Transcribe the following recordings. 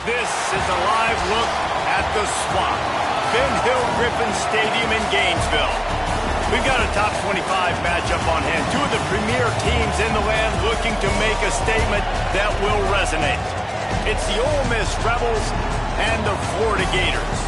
This is a live look at the Swamp, Ben Hill Griffin Stadium in Gainesville. We've got a top 25 matchup on hand. Two of the premier teams in the land looking to make a statement that will resonate. It's the Ole Miss Rebels and the Florida Gators.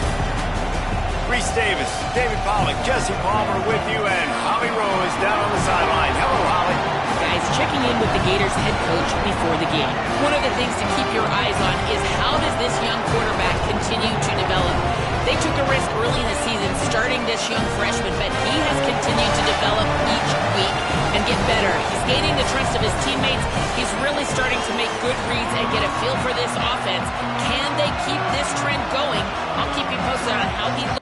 Reese Davis, David Pollack, Jesse Palmer with you, and Holly Rowe is down on the sideline. Hello, Holly. Guys, checking in with the Gators head coach before the game. One of the things to keep your eyes on is how does this young quarterback continue to develop? They took a risk early in the season starting this young freshman, but he has continued to develop each week and get better. He's gaining the trust of his teammates. He's really starting to make good reads and get a feel for this offense. Can they keep this trend going? I'll keep you posted on how he looks.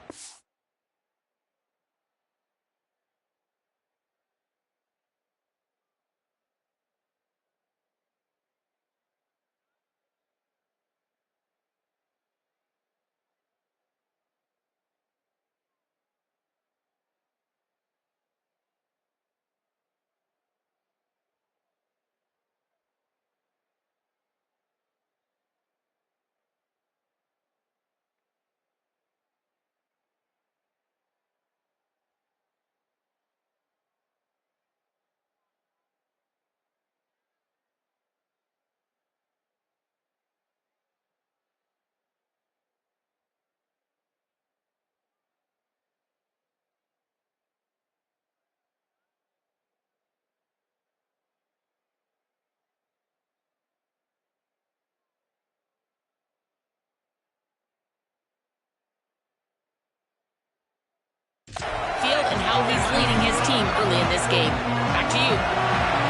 Field and how he's leading his team early in this game. Back to you.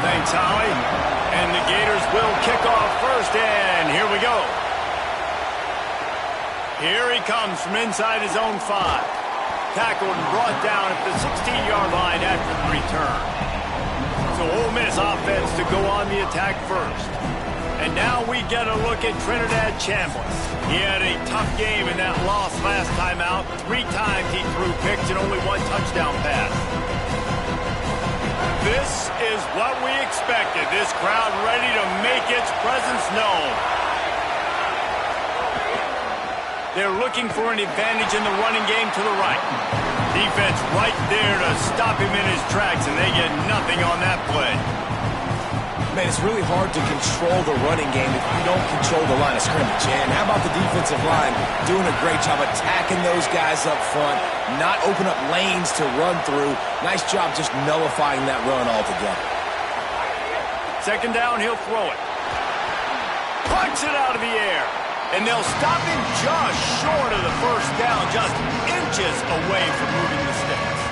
Thanks, Holly. And the Gators will kick off first, and here we go. Here he comes from inside his own 5. Tackled and brought down at the 16-yard line after the return. So Ole Miss offense to go on the attack first. And now we get a look at Trinidad Chambliss. He had a tough game in that loss last time out. 3 times he threw picks and only 1 touchdown pass. This is what we expected. This crowd ready to make its presence known. They're looking for an advantage in the running game to the right. Defense right there to stop him in his tracks, and they get nothing on that play. Man, it's really hard to control the running game if you don't control the line of scrimmage. And how about the defensive line doing a great job attacking those guys up front, not open up lanes to run through. Nice job just nullifying that run altogether. Second down, he'll throw it. Punch it out of the air. And they'll stop him just short of the first down, just inches away from moving the sticks.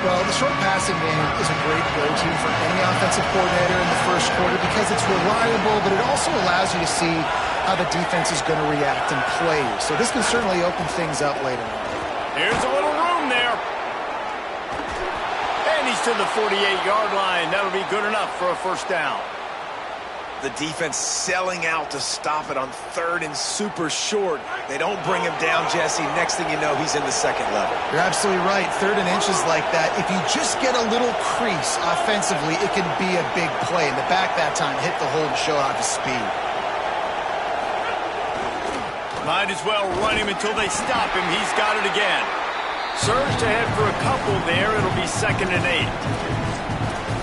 Well, the short passing game is a great go-to for any offensive coordinator in the first quarter because it's reliable, but it also allows you to see how the defense is going to react and play you. So this can certainly open things up later on. Here's a little room there. And he's to the 48-yard line. That'll be good enough for a first down. The defense selling out to stop it on 3rd and super short. They don't bring him down, Jesse. Next thing you know, he's in the second level. You're absolutely right. 3rd and inches like that. If you just get a little crease offensively, it can be a big play. And the back that time hit the hole to show off his speed. Might as well run him until they stop him. He's got it again. Surged ahead for a couple there. It'll be 2nd and 8.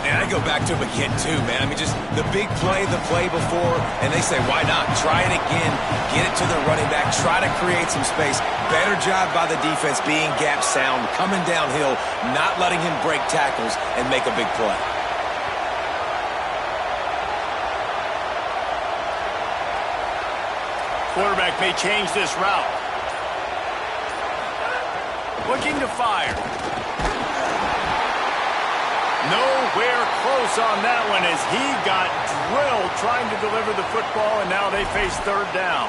And I go back to him again, too, man. I mean, just the big play, the play before, and they say, why not? Try it again. Get it to the running back. Try to create some space. Better job by the defense being gap sound, coming downhill, not letting him break tackles and make a big play. Quarterback may change this route. Looking to fire. Nowhere close on that one as he got drilled trying to deliver the football, and now they face 3rd down.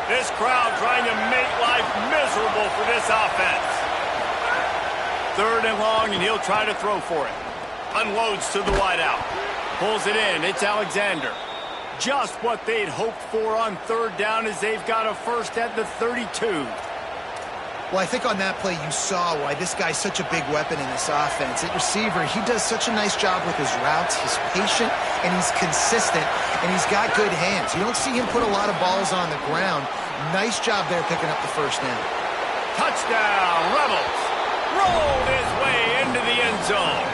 This crowd trying to make life miserable for this offense. 3rd and long, and he'll try to throw for it. Unloads to the wideout. Pulls it in. It's Alexander. Just what they'd hoped for on third down as they've got a first at the 32. Well, I think on that play you saw why this guy's such a big weapon in this offense. At receiver, he does such a nice job with his routes. He's patient, and he's consistent, and he's got good hands. You don't see him put a lot of balls on the ground. Nice job there picking up the first down. Touchdown, Rebels. Rolled his way into the end zone.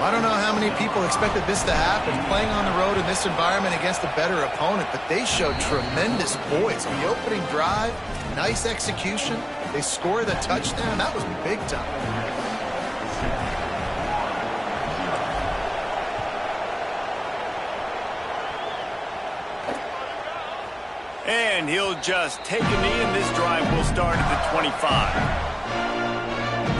I don't know how many people expected this to happen, playing on the road in this environment against a better opponent, but they showed tremendous poise on the opening drive. Nice execution. They scored a touchdown. That was big time. And he'll just take a knee, and this drive will start at the 25.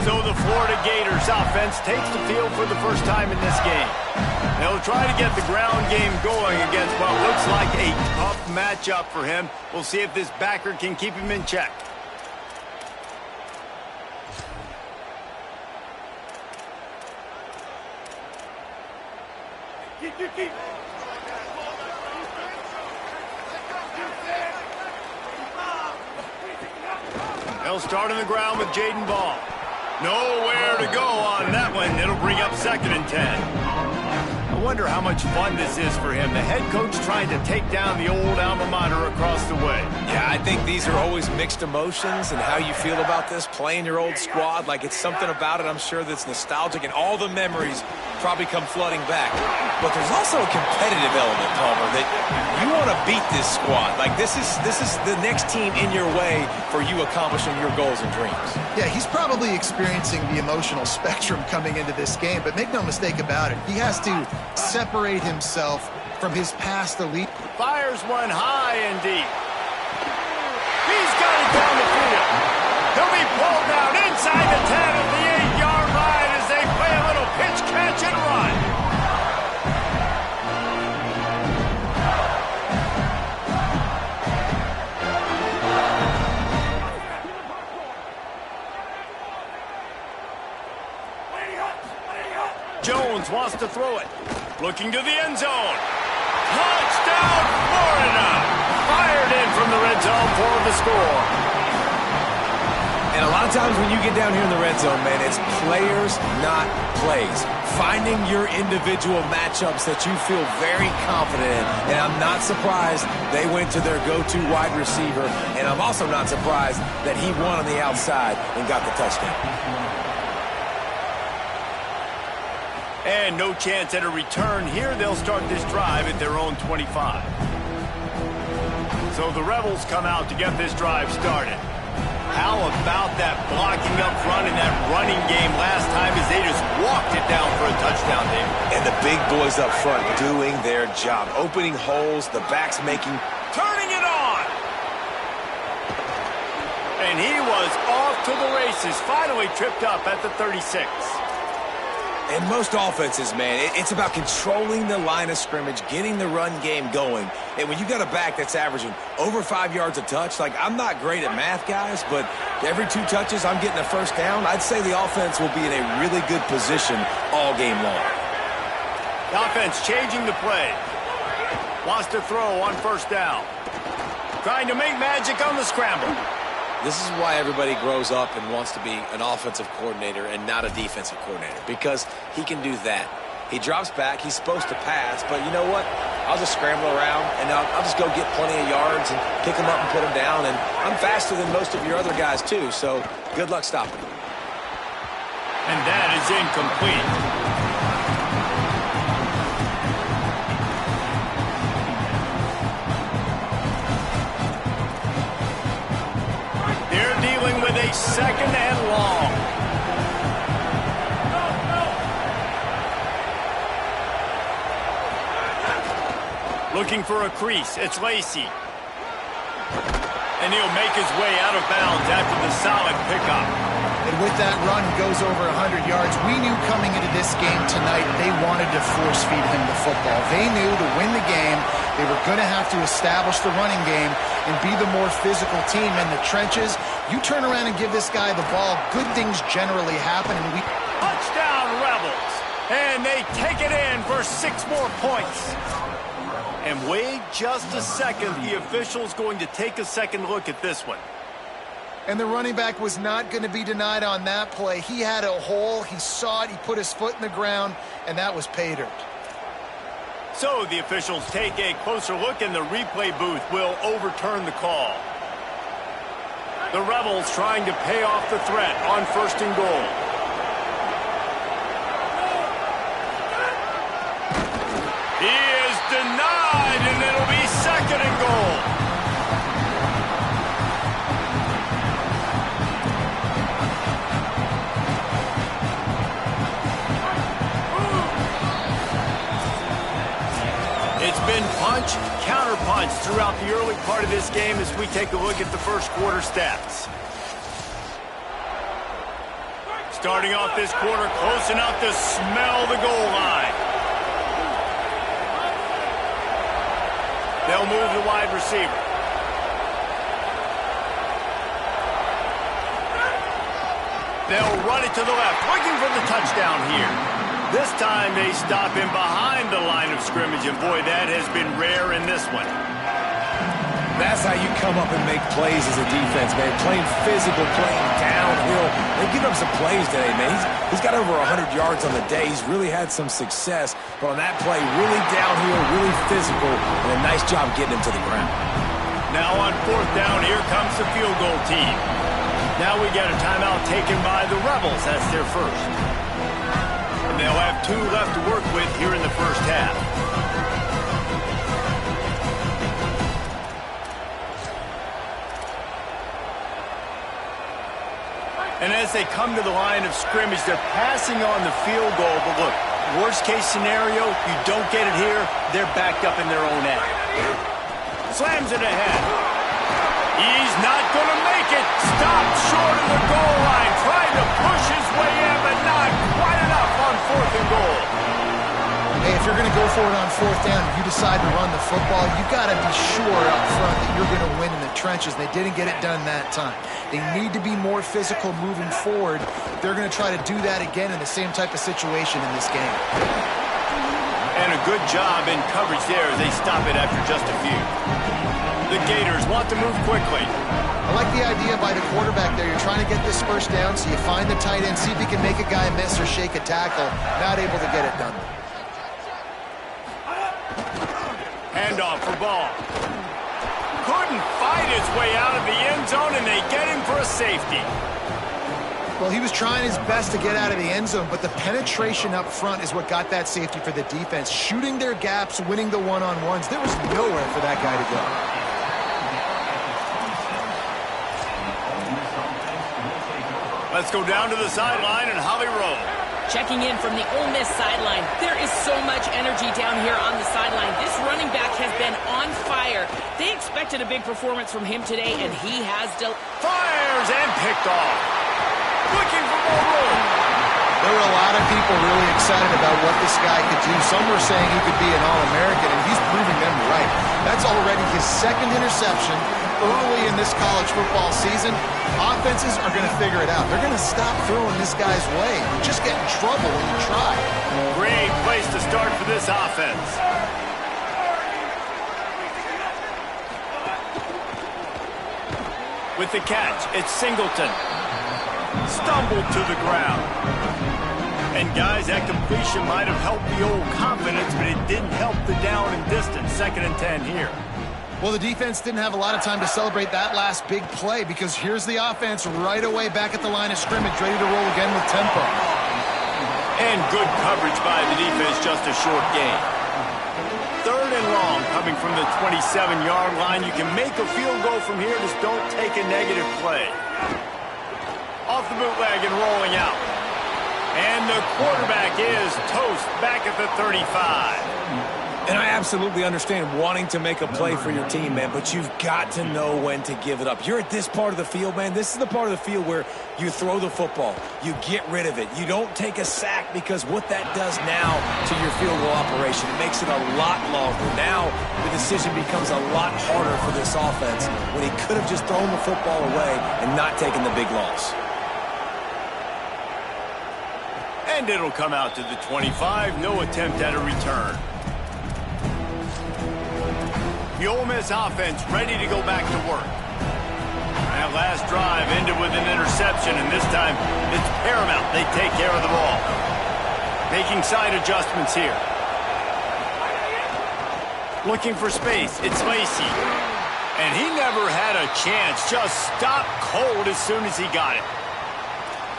So the Florida Gators offense takes the field for the first time in this game. They'll try to get the ground game going against what looks like a tough matchup for him. We'll see if this backer can keep him in check. They'll start on the ground with Jaden Ball. Nowhere to go on that one. It'll bring up 2nd and 10. I wonder how much fun this is for him. The head coach trying to take down the old alma mater across the way. Yeah, I think these are always mixed emotions and how you feel about this, playing your old squad. Like, it's something about it, I'm sure, that's nostalgic, and all the memories probably come flooding back. But there's also a competitive element, Palmer, that you want to beat this squad. Like, this is the next team in your way for you accomplishing your goals and dreams. Yeah, he's probably experiencing the emotional spectrum coming into this game, but make no mistake about it. He has to separate himself from his past elite. Fires one high and deep. He's got it down the field. He'll be pulled down inside the 10 at the 8-yard line as they play a little pitch, catch, and run. Jones wants to throw it. Looking to the end zone. Touchdown, Florida! Fired in from the red zone for the score. And a lot of times when you get down here in the red zone, man, it's players, not plays. Finding your individual matchups that you feel very confident in. And I'm not surprised they went to their go-to wide receiver. And I'm also not surprised that he won on the outside and got the touchdown. And no chance at a return here. They'll start this drive at their own 25. So the Rebels come out to get this drive started. How about that blocking up front in that running game last time as they just walked it down for a touchdown there? And the big boys up front doing their job. Opening holes, the backs making... Turning it on! And he was off to the races. Finally tripped up at the 36. In most offenses, man, it's about controlling the line of scrimmage, getting the run game going. And when you got a back that's averaging over 5 yards a touch, like, I'm not great at math, guys, but every 2 touches I'm getting a first down, I'd say the offense will be in a really good position all game long. The offense changing the play. Wants to throw on first down. Trying to make magic on the scramble. This is why everybody grows up and wants to be an offensive coordinator and not a defensive coordinator, because he can do that. He drops back. He's supposed to pass, but you know what? I'll just scramble around, and I'll just go get plenty of yards and pick them up and put them down, and I'm faster than most of your other guys, too, so good luck stopping him. And that is incomplete. With a 2nd and long. Looking for a crease. It's Lacy. And he'll make his way out of bounds after the solid pickup. And with that run, he goes over 100 yards. We knew coming into this game tonight they wanted to force-feed him the football. They knew to win the game, they were going to have to establish the running game and be the more physical team in the trenches. You turn around and give this guy the ball, good things generally happen. And Touchdown, Rebels! And they take it in for 6 more points. And wait just a second. The official's going to take a second look at this one. And the running back was not going to be denied on that play. He had a hole. He saw it. He put his foot in the ground, and that was pay dirt. So the officials take a closer look, and the replay booth will overturn the call. The Rebels trying to pay off the threat on 1st and goal. He is denied, and it'll be 2nd and goal. It's been punch, counter-punch throughout the early part of this game as we take a look at the first quarter stats. Starting off this quarter close enough to smell the goal line. They'll move the wide receiver. They'll run it to the left, looking for the touchdown here. This time they stop him behind the line of scrimmage, and boy, that has been rare in this one. That's how you come up and make plays as a defense, man. Playing physical, playing downhill. They've given up some plays today, man. He's got over 100 yards on the day. He's really had some success. But on that play, really downhill, really physical, and a nice job getting him to the ground. Now on 4th down, here comes the field goal team. Now we got a timeout taken by the Rebels. That's their first. And they'll have 2 left to work with here in the first half. And as they come to the line of scrimmage, they're passing on the field goal. But look, worst case scenario, you don't get it here, they're backed up in their own end. Slams it ahead. He's not going to make it. Stopped short of the goal line. Trying to push his way in, but not quite enough on 4th and goal. Hey, if you're going to go for it on 4th down, if you decide to run the football, you got to be sure up front that you're going to win in the trenches. They didn't get it done that time. They need to be more physical moving forward. They're going to try to do that again in the same type of situation in this game. And a good job in coverage there as they stop it after just a few. The Gators want to move quickly. I like the idea by the quarterback there. You're trying to get this first down, so you find the tight end, see if he can make a guy miss or shake a tackle. Not able to get it done. Handoff for ball. Couldn't fight his way out of the end zone, and they get him for a safety. Well, he was trying his best to get out of the end zone, but the penetration up front is what got that safety for the defense. Shooting their gaps, winning the one-on-ones. There was nowhere for that guy to go. Let's go down to the sideline and Holly Rowe. Checking in from the Ole Miss sideline. There is so much energy down here on the sideline. This running back has been on fire. They expected a big performance from him today, and he has fires and picked off. Looking for more room. There were a lot of people really excited about what this guy could do. Some were saying he could be an All-American, and he's proving them right. That's already his 2nd interception early in this college football season. Offenses are going to figure it out. They're going to stop throwing this guy's way. You just get in trouble when you try. Great place to start for this offense. With the catch, it's Singleton. Stumbled to the ground. And guys, that completion might have helped the old confidence, but it didn't help the down and distance. 2nd and 10 here. Well, the defense didn't have a lot of time to celebrate that last big play because here's the offense right away back at the line of scrimmage, ready to roll again with tempo. And good coverage by the defense, just a short gain. 3rd and long coming from the 27-yard line. You can make a field goal from here, just don't take a negative play. Off the bootleg and rolling out. And the quarterback is toast back at the 35. And I absolutely understand wanting to make a play for your team, man, but you've got to know when to give it up. You're at this part of the field, man. This is the part of the field where you throw the football. You get rid of it. You don't take a sack because what that does now to your field goal operation, it makes it a lot longer. Now the decision becomes a lot harder for this offense when he could have just thrown the football away and not taken the big loss. And it'll come out to the 25. No attempt at a return. The Ole Miss offense ready to go back to work. That last drive ended with an interception, and this time it's paramount they take care of the ball. Making side adjustments here. Looking for space. It's Lacy. And he never had a chance. Just stopped cold as soon as he got it.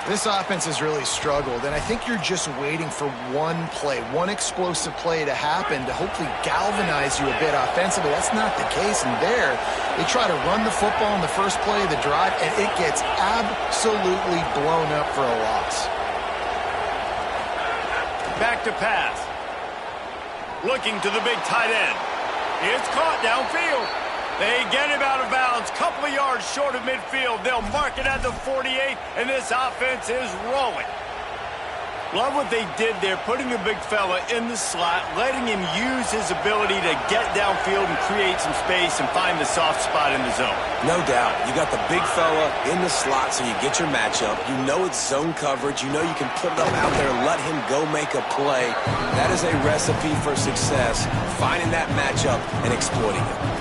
This offense has really struggled, and I think you're just waiting for one play, one explosive play to happen to hopefully galvanize you a bit offensively. That's not the case, and there, they try to run the football in the first play of the drive, and it gets absolutely blown up for a loss. Back to pass. Looking to the big tight end. It's caught downfield. They get him out of bounds, couple of yards short of midfield. They'll mark it at the 48, and this offense is rolling. Love what they did there, putting the big fella in the slot, letting him use his ability to get downfield and create some space and find the soft spot in the zone. No doubt. You got the big fella in the slot so you get your matchup. You know it's zone coverage. You know you can put it up out there, let him go make a play. That is a recipe for success, finding that matchup and exploiting it.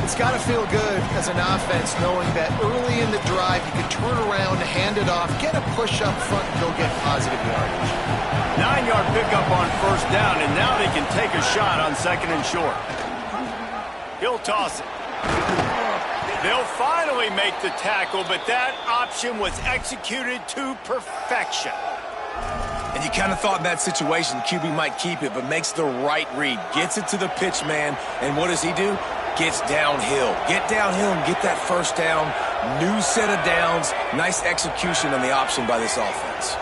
It's got to feel good as an offense knowing that early in the drive you can turn around, hand it off, get a push up front, and go get positive yardage. 9-yard pickup on first down, and now they can take a shot on second and short. He'll toss it. They'll finally make the tackle, but that option was executed to perfection. And you kind of thought in that situation QB might keep it, but makes the right read. Gets it to the pitch man, and what does he do? Gets downhill. Get downhill and get that first down. New set of downs. Nice execution on the option by this offense.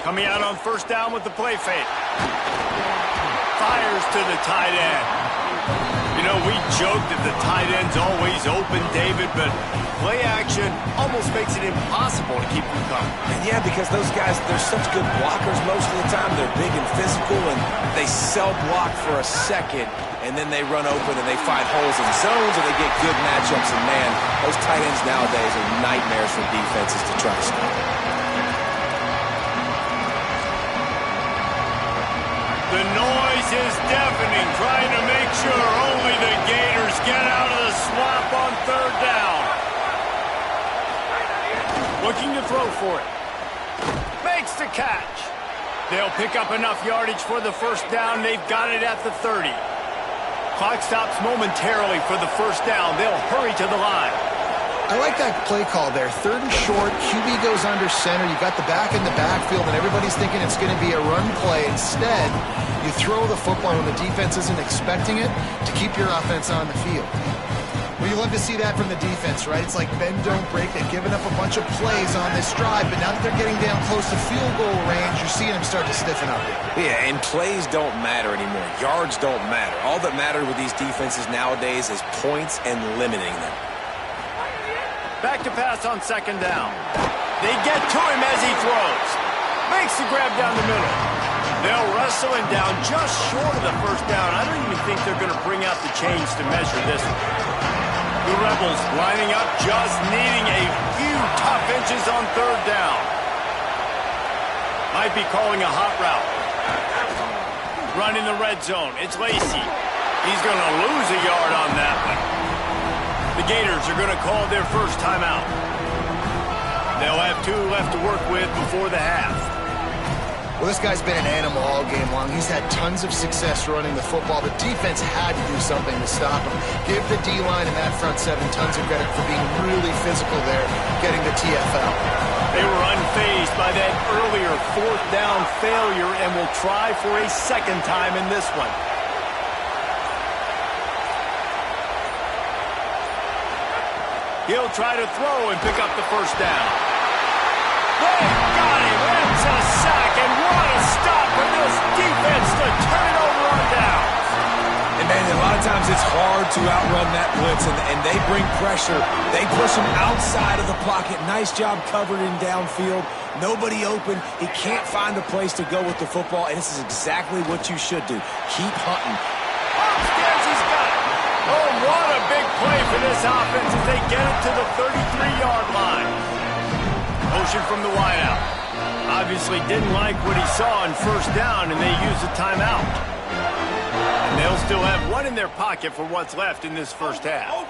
Coming out on first down with the play fake. Fires to the tight end. You know, we joked that the tight end's always open, David, but play action almost makes it impossible to keep them coming. And yeah, because those guys, they're such good blockers most of the time. They're big and physical, and they cell-block for a second, and then they run open and they find holes in zones, and they get good matchups. And, man, those tight ends nowadays are nightmares for defenses to try to stop. The noise is deafening, trying to make sure only the Gators get out of the swamp on third down. Looking to throw for it. Makes the catch. They'll pick up enough yardage for the first down. They've got it at the 30. Clock stops momentarily for the first down. They'll hurry to the line. I like that play call there. Third and short, QB goes under center. You got the back in the backfield, and everybody's thinking it's going to be a run play. Instead, you throw the football when the defense isn't expecting it to keep your offense on the field. Well, you love to see that from the defense, right? It's like bend, don't break. They've given up a bunch of plays on this drive, but now that they're getting down close to field goal range, you're seeing them start to stiffen up. Yeah, and plays don't matter anymore. Yards don't matter. All that matters with these defenses nowadays is points and limiting them. Back to pass on second down. They get to him as he throws. Makes the grab down the middle. They'll wrestle him down just short of the first down. I don't even think they're going to bring out the chains to measure this one. The Rebels lining up, just needing a few tough inches on third down. Might be calling a hot route. Running the red zone. It's Lacy. He's going to lose a yard on that one. The Gators are going to call their first timeout. They'll have 2 left to work with before the half. Well, this guy's been an animal all game long. He's had tons of success running the football. The defense had to do something to stop him. Give the D-line and that front 7 tons of credit for being really physical there, getting the TFL. They were unfazed by that earlier fourth down failure and will try for a second time in this one. He'll try to throw and pick up the first down. They got him. That's a sack, and what a stop for this defense to turn it over on downs. And, man, a lot of times it's hard to outrun that blitz, and they bring pressure. They push him outside of the pocket. Nice job covered in downfield. Nobody open. He can't find a place to go with the football, and this is exactly what you should do. Keep hunting. Upstairs, he's got it. Oh, what a big play for this offense as they get it to the 33-yard line. Motion from the wideout. Obviously didn't like what he saw on first down, and they used a timeout. And they'll still have one in their pocket for what's left in this first half.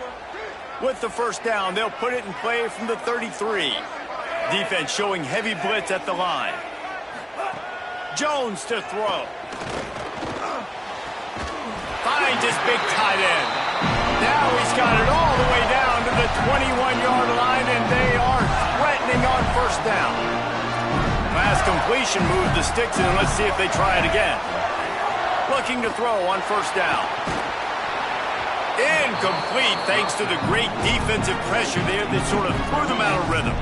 With the first down, they'll put it in play from the 33. Defense showing heavy blitz at the line. Jones to throw. Finds his big tight end. Now he's got it all the way down to the 21-yard line, and they are threatening on first down. Last completion moved the sticks in. Let's see if they try it again. Looking to throw on first down. Incomplete thanks to the great defensive pressure there that sort of threw them out of rhythm.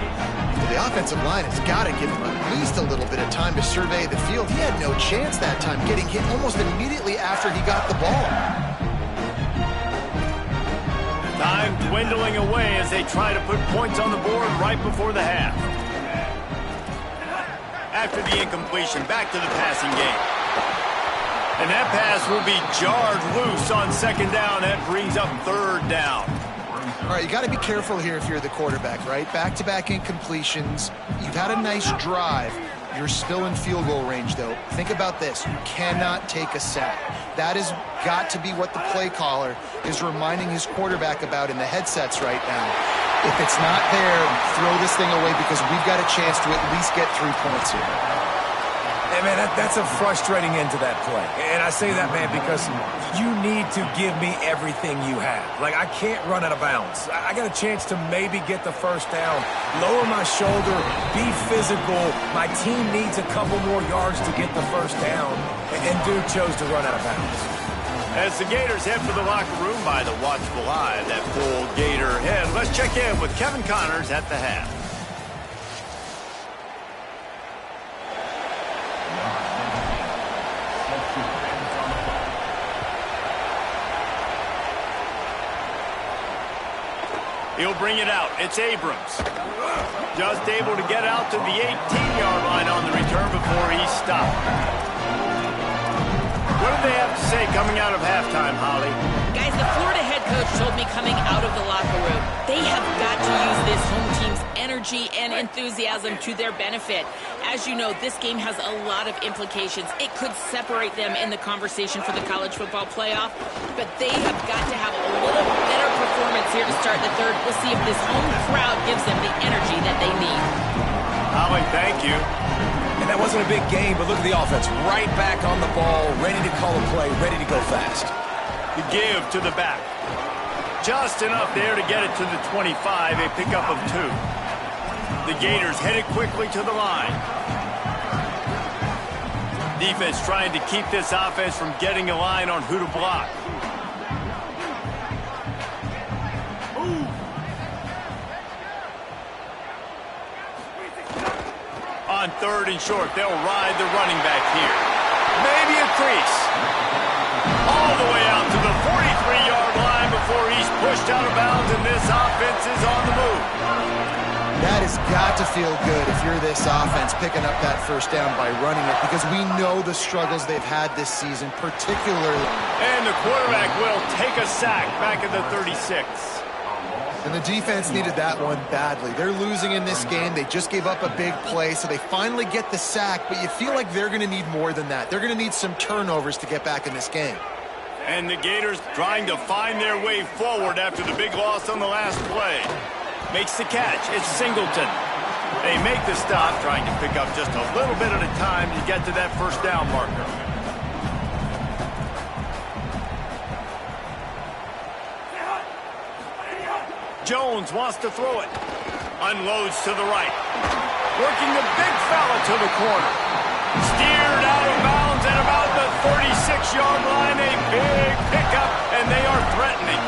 The offensive line has got to give him at least a little bit of time to survey the field. He had no chance that time, getting hit almost immediately after he got the ball. Time dwindling away as they try to put points on the board right before the half. After the incompletion, back to the passing game. And that pass will be jarred loose on second down. That brings up third down. All right, you got to be careful here if you're the quarterback, right? Back-to-back incompletions. You've had a nice drive. You're still in field goal range, though. Think about this. You cannot take a sack. That has got to be what the play caller is reminding his quarterback about in the headsets right now. If it's not there, throw this thing away because we've got a chance to at least get 3 points here. Hey, man, that's a frustrating end to that play. And I say that, man, because you need to give me everything you have. Like, I can't run out of bounds. I got a chance to maybe get the first down, lower my shoulder, be physical. My team needs a couple more yards to get the first down, and Duke chose to run out of bounds. As the Gators head for the locker room by the watchful eye of that full Gator head, let's check in with Kevin Connors at the half. He'll bring it out. It's Abrams. Just able to get out to the 18-yard line on the return before he's stopped. What did they have to say coming out of halftime, Holly? Guys, the Florida head coach told me coming out of the locker room, they have got to use this home team's energy and enthusiasm to their benefit. As you know, this game has a lot of implications. It could separate them in the conversation for the college football playoff, but they have got to have a little better performance here to start the third. We'll see if this home crowd gives them the energy that they need. Holly, thank you. And that wasn't a big game, but look at the offense. Right back on the ball, ready to call a play, ready to go fast. The give to the back. Just enough there to get it to the 25, a pickup of 2. The Gators headed quickly to the line. Defense trying to keep this offense from getting a line on who to block. On third and short, they'll ride the running back here. Maybe a crease. All the way out to the 43-yard line before he's pushed out of bounds, and this offense is on the move. That has got to feel good if you're this offense picking up that first down by running it, because we know the struggles they've had this season, particularly. And the quarterback will take a sack back at the 36. And the defense needed that one badly. They're losing in this game. They just gave up a big play, so they finally get the sack, but you feel like they're going to need more than that. They're going to need some turnovers to get back in this game. And the Gators trying to find their way forward after the big loss on the last play. Makes the catch. It's Singleton. They make the stop, trying to pick up just a little bit at a time to get to that first down marker. Jones wants to throw it. Unloads to the right. Working the big fella to the corner. Steered out of bounds at about the 36-yard line. A big pickup, and they are threatening.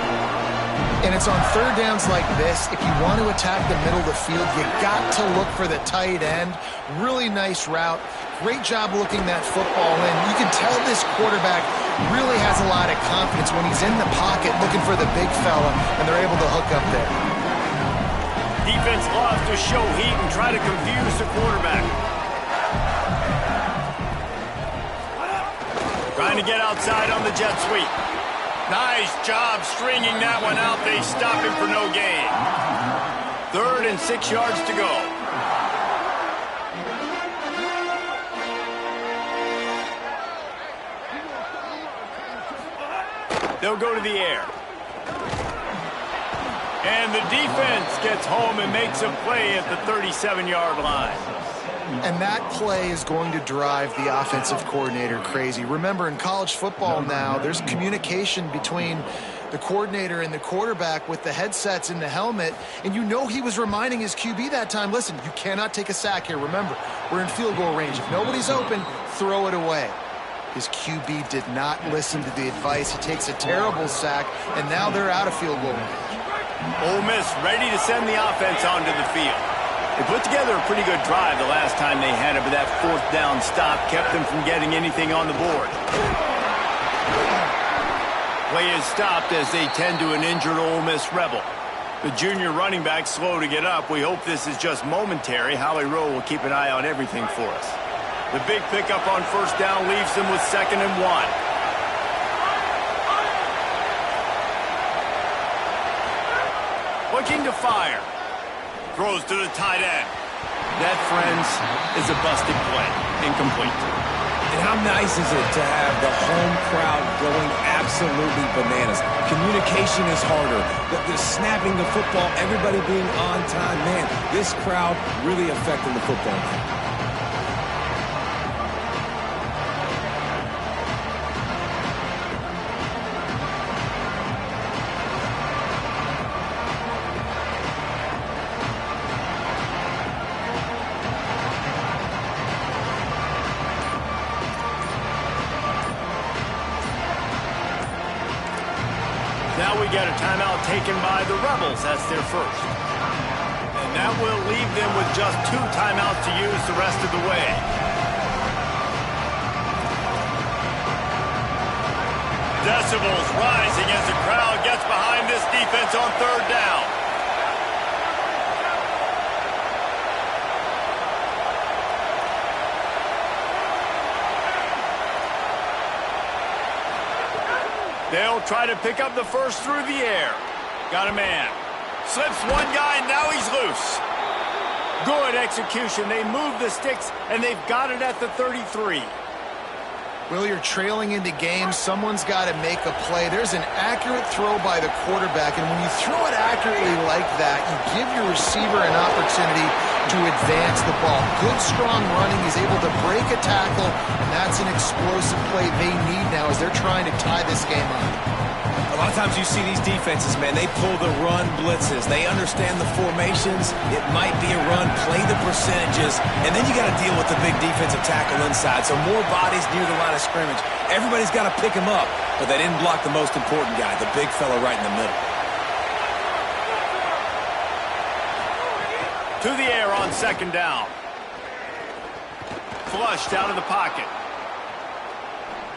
And it's on third downs like this. If you want to attack the middle of the field, you got to look for the tight end. Really nice route. Great job looking that football in. You can tell this quarterback really has a lot of confidence when he's in the pocket looking for the big fella, and they're able to hook up there. Defense loves to show heat and try to confuse the quarterback. Trying to get outside on the jet sweep. Nice job stringing that one out. They stop him for no gain. 3rd and 6 yards to go. They'll go to the air. And the defense gets home and makes a play at the 37-yard line. And that play is going to drive the offensive coordinator crazy. Remember, in college football now, there's communication between the coordinator and the quarterback with the headsets in the helmet, and you know he was reminding his QB that time, listen, you cannot take a sack here. Remember, we're in field goal range. If nobody's open, throw it away. His QB did not listen to the advice. He takes a terrible sack, and now they're out of field goal range. Ole Miss ready to send the offense onto the field. They put together a pretty good drive the last time they had it, but that 4th down stop kept them from getting anything on the board. Play is stopped as they tend to an injured Ole Miss Rebel. The junior running back slow to get up. We hope this is just momentary. Howie Rowe will keep an eye on everything for us. The big pickup on 1st down leaves them with 2nd and 1. Looking to fire. Throws to the tight end. That, friends, is a busted play. Incomplete. And how nice is it to have the home crowd going absolutely bananas? Communication is harder. The snapping the football, everybody being on time. Man, this crowd really affecting the football game. Now we got a timeout taken by the Rebels. That's their first. And that will leave them with just 2 timeouts to use the rest of the way. Decibels rising as the crowd gets behind this defense on 3rd down. They'll try to pick up the first through the air. Got a man. Slips one guy, and now he's loose. Good execution. They move the sticks, and they've got it at the 33. Well, you're trailing into games. Someone's got to make a play. There's an accurate throw by the quarterback, and when you throw it accurately like that, you give your receiver an opportunity to advance the ball. Good, strong running. He's able to break a tackle, and that's an explosive play they need now as they're trying to tie this game up. A lot of times you see these defenses, man, they pull the run blitzes. They understand the formations. It might be a run, play the percentages, and then you got to deal with the big defensive tackle inside. So more bodies near the line of scrimmage. Everybody's got to pick him up, but they didn't block the most important guy, the big fella right in the middle. To the air on 2nd down. Flushed out of the pocket.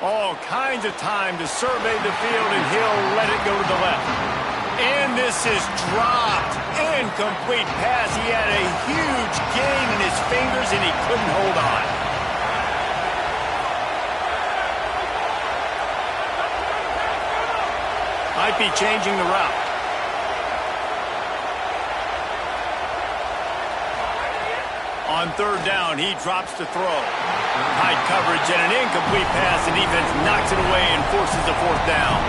All kinds of time to survey the field, and he'll let it go to the left. And this is dropped. Incomplete pass. He had a huge gain in his fingers, and he couldn't hold on. Might be changing the route. On 3rd down, he drops to throw. Tight coverage and an incomplete pass. The defense knocks it away and forces the 4th down.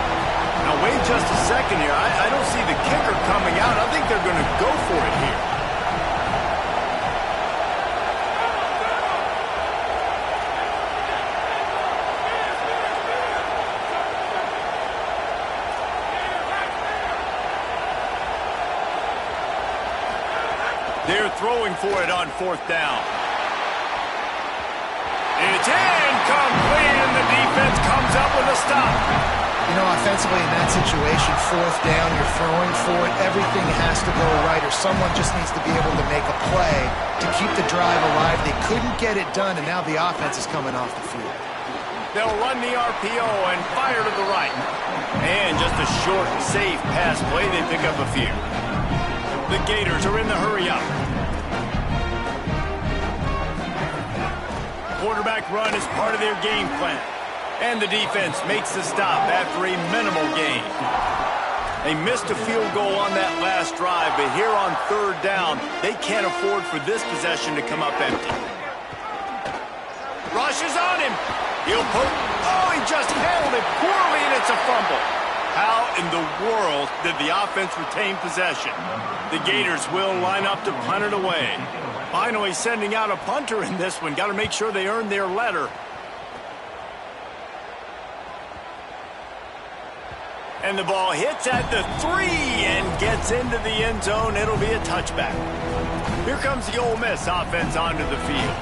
Now, wait just a second here. I don't see the kicker coming out. I think they're going to go for it here. They're throwing for it on 4th down. It's incomplete, and the defense comes up with a stop. You know, offensively in that situation, 4th down, you're throwing for it. Everything has to go right, or someone just needs to be able to make a play to keep the drive alive. They couldn't get it done, and now the offense is coming off the field. They'll run the RPO and fire to the right. And just a short, safe pass play. They pick up a few. The Gators are in the hurry-up. Quarterback run is part of their game plan. And the defense makes the stop after a minimal gain. They missed a field goal on that last drive, but here on third down, they can't afford for this possession to come up empty. Rushes on him. He'll poke. Oh, he just handled it poorly, and it's a fumble. How in the world did the offense retain possession? The Gators will line up to punt it away. Finally sending out a punter in this one. Got to make sure they earn their letter. And the ball hits at the 3 and gets into the end zone. It'll be a touchback. Here comes the Ole Miss offense onto the field.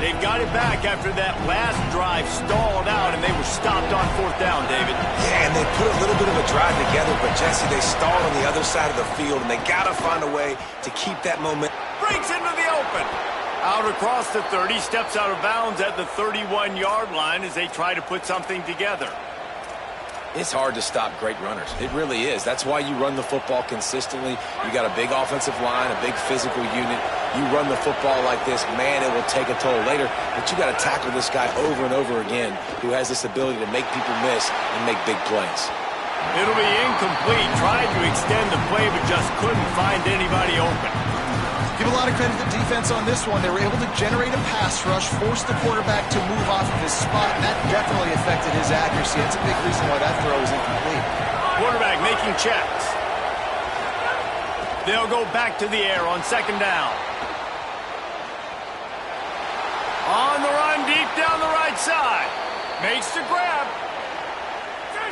They've got it back after that last drive stalled out, and they were stopped on fourth down, David. Yeah, and they put a little bit of a drive together, but, Jesse, they stalled on the other side of the field, and they got to find a way to keep that momentum. Breaks into the open. Out across the 30, steps out of bounds at the 31-yard line as they try to put something together. It's hard to stop great runners. It really is. That's why you run the football consistently. You got a big offensive line, a big physical unit. You run the football like this, man, it will take a toll later. But you got to tackle this guy over and over again who has this ability to make people miss and make big plays. It'll be incomplete. Tried to extend the play, but just couldn't find anybody open. Give a lot of credit to the defense on this one. They were able to generate a pass rush, force the quarterback to move off of his spot, and that definitely affected his accuracy. That's a big reason why that throw was incomplete. Quarterback making checks. They'll go back to the air on second down. On the run, deep down the right side. Makes the grab.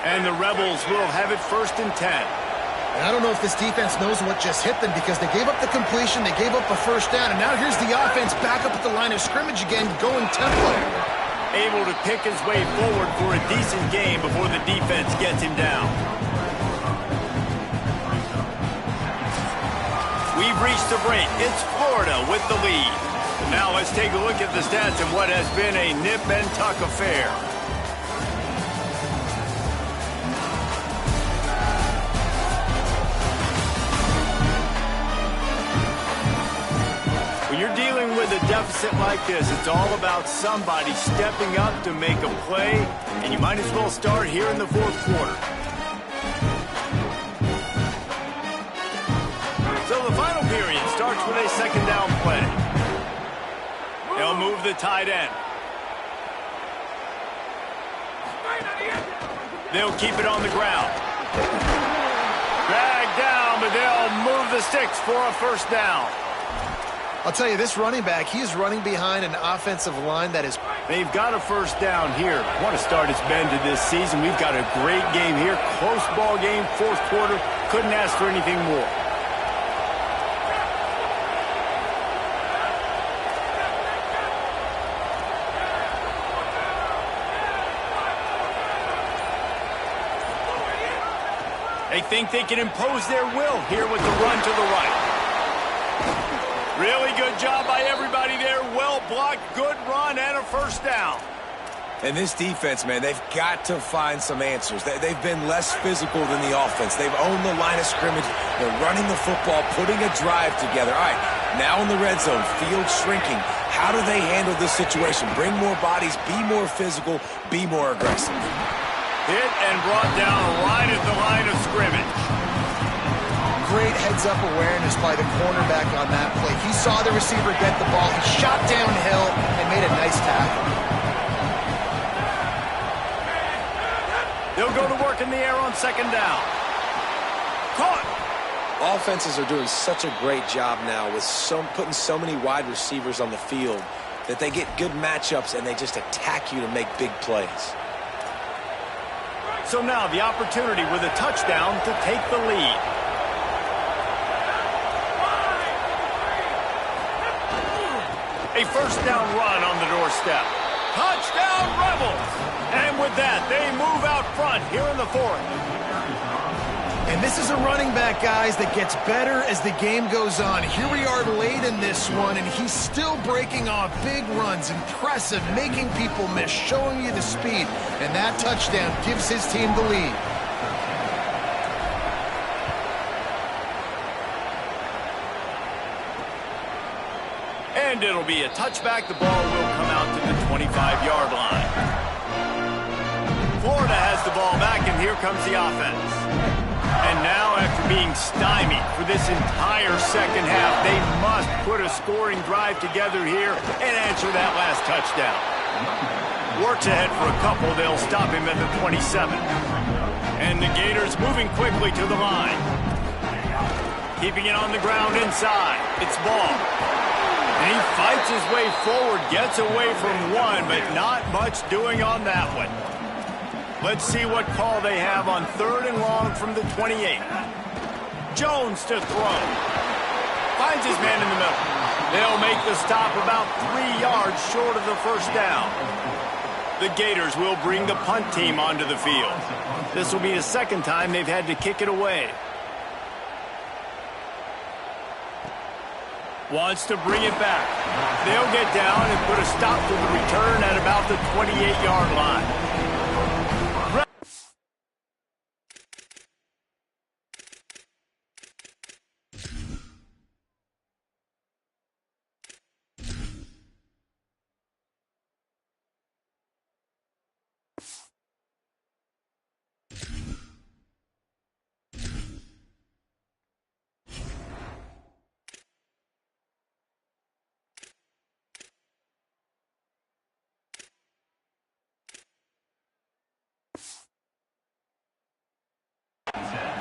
And the Rebels will have it 1st and 10. And I don't know if this defense knows what just hit them because they gave up the completion, they gave up a first down, and now here's the offense back up at the line of scrimmage again, going tempo. Able to pick his way forward for a decent game before the defense gets him down. We've reached the break. It's Florida with the lead. Now let's take a look at the stats of what has been a nip-and-tuck affair. When you're dealing with a deficit like this, it's all about somebody stepping up to make a play, and you might as well start here in the fourth quarter. So the final period starts with a second down play. They'll move the tight end. They'll keep it on the ground. Dragged down, but they'll move the sticks for a first down. I'll tell you, this running back, he is running behind an offensive line that is... They've got a first down here. What a start it's been to this season. We've got a great game here. Close ball game, fourth quarter. Couldn't ask for anything more. They think they can impose their will here with the run to the right. Really good job by everybody there. Well blocked, good run, and a first down. And this defense, man, they've got to find some answers. They've been less physical than the offense. They've owned the line of scrimmage. They're running the football, putting a drive together. All right, now in the red zone, field shrinking. How do they handle this situation? Bring more bodies, be more physical, be more aggressive. Hit and brought down right at the line of scrimmage. Great heads-up awareness by the cornerback on that play. He saw the receiver get the ball. He shot downhill and made a nice tackle. They'll go to work in the air on second down. Caught. Offenses are doing such a great job now with putting so many wide receivers on the field that they get good matchups and they just attack you to make big plays. So now the opportunity with a touchdown to take the lead. A first down run on the doorstep. Touchdown Rebels! And with that, they move out front here in the fourth. And this is a running back, guys, that gets better as the game goes on. Here we are late in this one, and he's still breaking off big runs. Impressive, making people miss, showing you the speed. And that touchdown gives his team the lead. And it'll be a touchback. The ball will come out to the 25-yard line. has the ball back, and here comes the offense. And now, after being stymied for this entire second half, they must put a scoring drive together here and answer that last touchdown. Works ahead for a couple. They'll stop him at the 27. And the Gators moving quickly to the line. Keeping it on the ground inside. It's Ball. And he fights his way forward, gets away from one, but not much doing on that one. Let's see what call they have on 3rd and long from the 28. Jones to throw. Finds his man in the middle. They'll make the stop about 3 yards short of the first down. The Gators will bring the punt team onto the field. This will be the second time they've had to kick it away. Wants to bring it back. They'll get down and put a stop to the return at about the 28-yard line.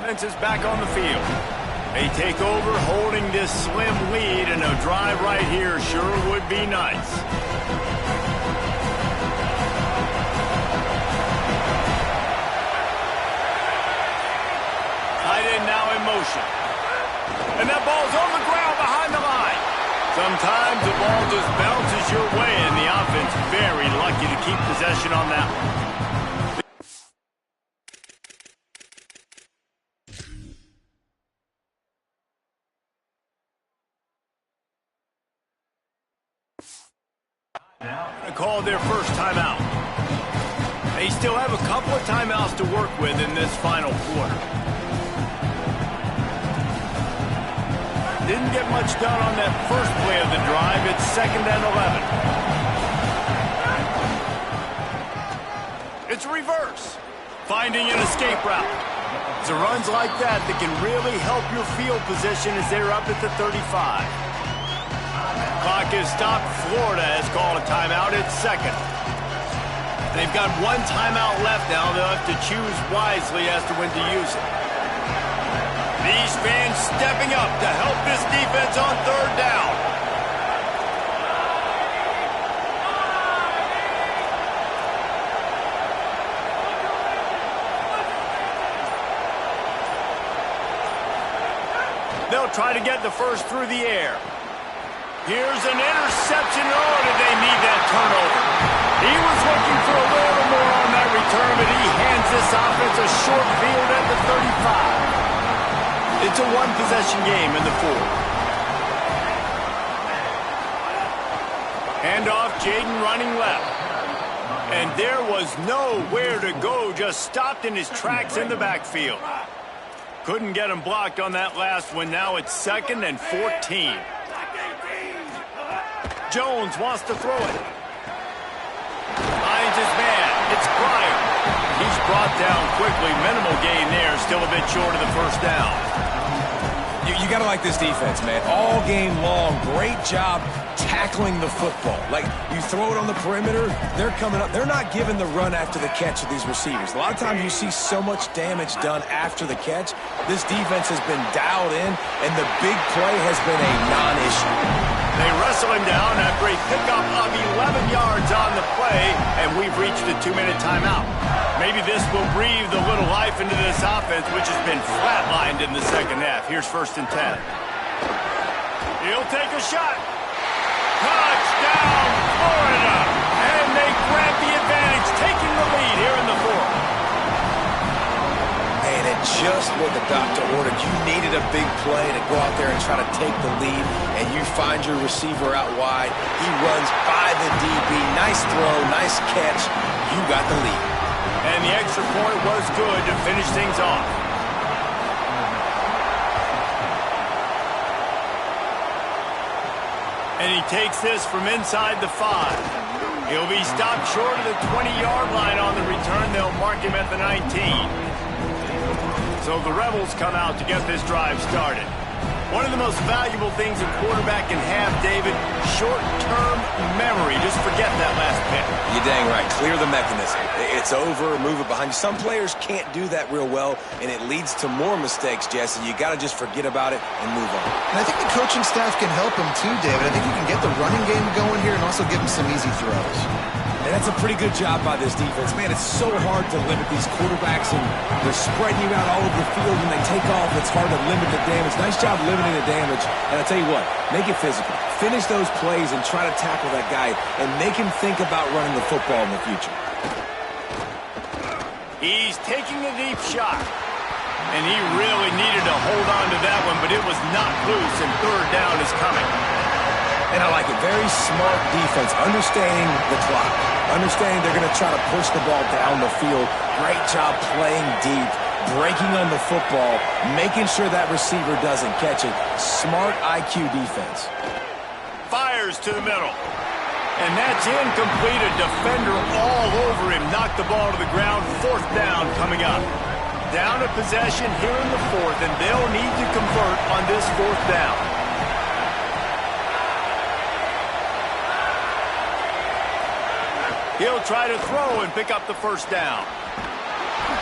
Offense is back on the field. They take over holding this slim lead, and a drive right here sure would be nice. Tight end now in motion. And that ball's on the ground behind the line. Sometimes the ball just bounces your way, and the offense very lucky to keep possession on that one. Called their first timeout. They still have a couple of timeouts to work with in this final quarter. Didn't get much done on that first play of the drive. It's 2nd and 11. It's a reverse. Finding an escape route. It's runs like that that can really help your field position as they're up at the 35. Clock is stopped. Florida has called a timeout. It's 2nd. They've got one timeout left now. They'll have to choose wisely as to when to use it. These fans stepping up to help this defense on 3rd down. They'll try to get the first through the air. Here's an interception. Oh, did they need that turnover? He was looking for a little more on that return, but he hands this offense a short field at the 35. It's a one-possession game in the 4th. Handoff, Jaden running left. And there was nowhere to go, just stopped in his tracks in the backfield. Couldn't get him blocked on that last one. Now it's 2nd and 14. Jones wants to throw it. Finds his man. It's Pryor. He's brought down quickly. Minimal gain there. Still a bit short of the first down. You got to like this defense, man. All game long, great job tackling the football. Like, you throw it on the perimeter, they're coming up. They're not giving the run after the catch of these receivers. A lot of times you see so much damage done after the catch. This defense has been dialed in, and the big play has been a non-issue. They wrestle him down after a pickup of 11 yards on the play, and we've reached a 2-minute timeout. Maybe this will breathe a little life into this offense, which has been flatlined in the second half. Here's 1st and 10. He'll take a shot. Touchdown, Florida! And they grab the advantage, taking the lead here in the 4th. And it's just what the doctor ordered. You needed a big play to go out there and try to take the lead, and you find your receiver out wide. He runs by the DB. Nice throw, nice catch. You got the lead. And the extra point was good to finish things off. And he takes this from inside the 5. He'll be stopped short of the 20-yard line on the return. They'll mark him at the 19. So the Rebels come out to get this drive started. One of the most valuable things a quarterback can have, David, short-term memory. Just forget that last pick. You're dang right. Clear the mechanism. It's over, move it behind you. Some players can't do that real well, and it leads to more mistakes, Jesse. You got to just forget about it and move on. And I think the coaching staff can help him too, David. I think you can get the running game going here and also give him some easy throws. And that's a pretty good job by this defense. Man, it's so hard to limit these quarterbacks, and they're spreading you out all over the field. When they take off, it's hard to limit the damage. Nice job limiting the damage. And I'll tell you what, make it physical. Finish those plays and try to tackle that guy and make him think about running the football in the future. He's taking a deep shot. And he really needed to hold on to that one, but it was not loose, and third down is coming. And I like it. Very smart defense, understanding the clock, understanding they're going to try to push the ball down the field. Great job playing deep, breaking on the football, making sure that receiver doesn't catch it. Smart IQ defense. Fires to the middle. And that's incomplete. A defender all over him. Knocked the ball to the ground. Fourth down coming up. Down a possession here in the fourth, and they'll need to convert on this fourth down. He'll try to throw and pick up the first down.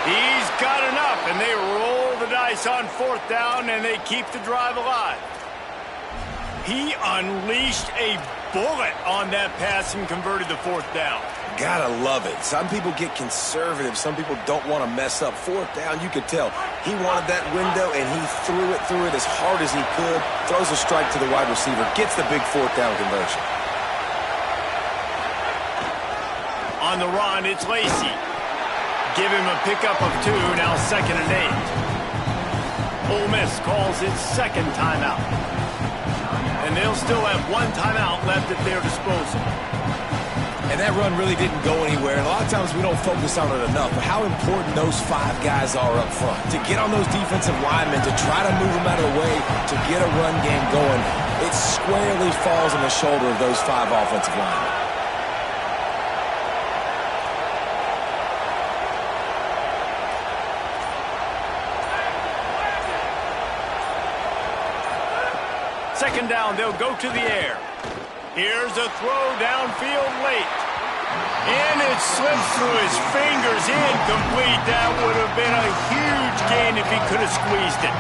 He's got enough, and they roll the dice on fourth down, and they keep the drive alive. He unleashed a bullet on that pass and converted the fourth down. Gotta love it. Some people get conservative. Some people don't want to mess up. Fourth down, you could tell. He wanted that window, and he threw it as hard as he could. Throws a strike to the wide receiver. Gets the big fourth down conversion. On the run, it's Lacy. Give him a pickup of 2, now 2nd and 8. Ole Miss calls its second timeout. And they'll still have one timeout left at their disposal. And that run really didn't go anywhere. And a lot of times we don't focus on it enough. But how important those 5 guys are up front. To get on those defensive linemen, to try to move them out of the way, to get a run game going, it squarely falls on the shoulder of those 5 offensive linemen. Second down, they'll go to the air. Here's a throw downfield late. And it slips through his fingers, incomplete. That would have been a huge gain if he could have squeezed it.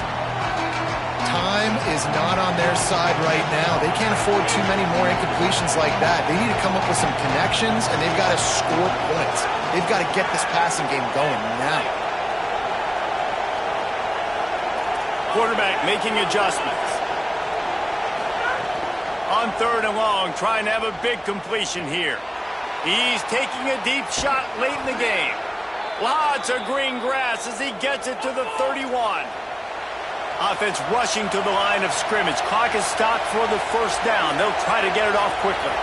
Time is not on their side right now. They can't afford too many more incompletions like that. They need to come up with some connections, and they've got to score points. They've got to get this passing game going now. Quarterback making adjustments. On third and long, trying to have a big completion here. He's taking a deep shot late in the game. Lots of green grass as he gets it to the 31. Offense rushing to the line of scrimmage. Clock is stopped for the first down. They'll try to get it off quickly.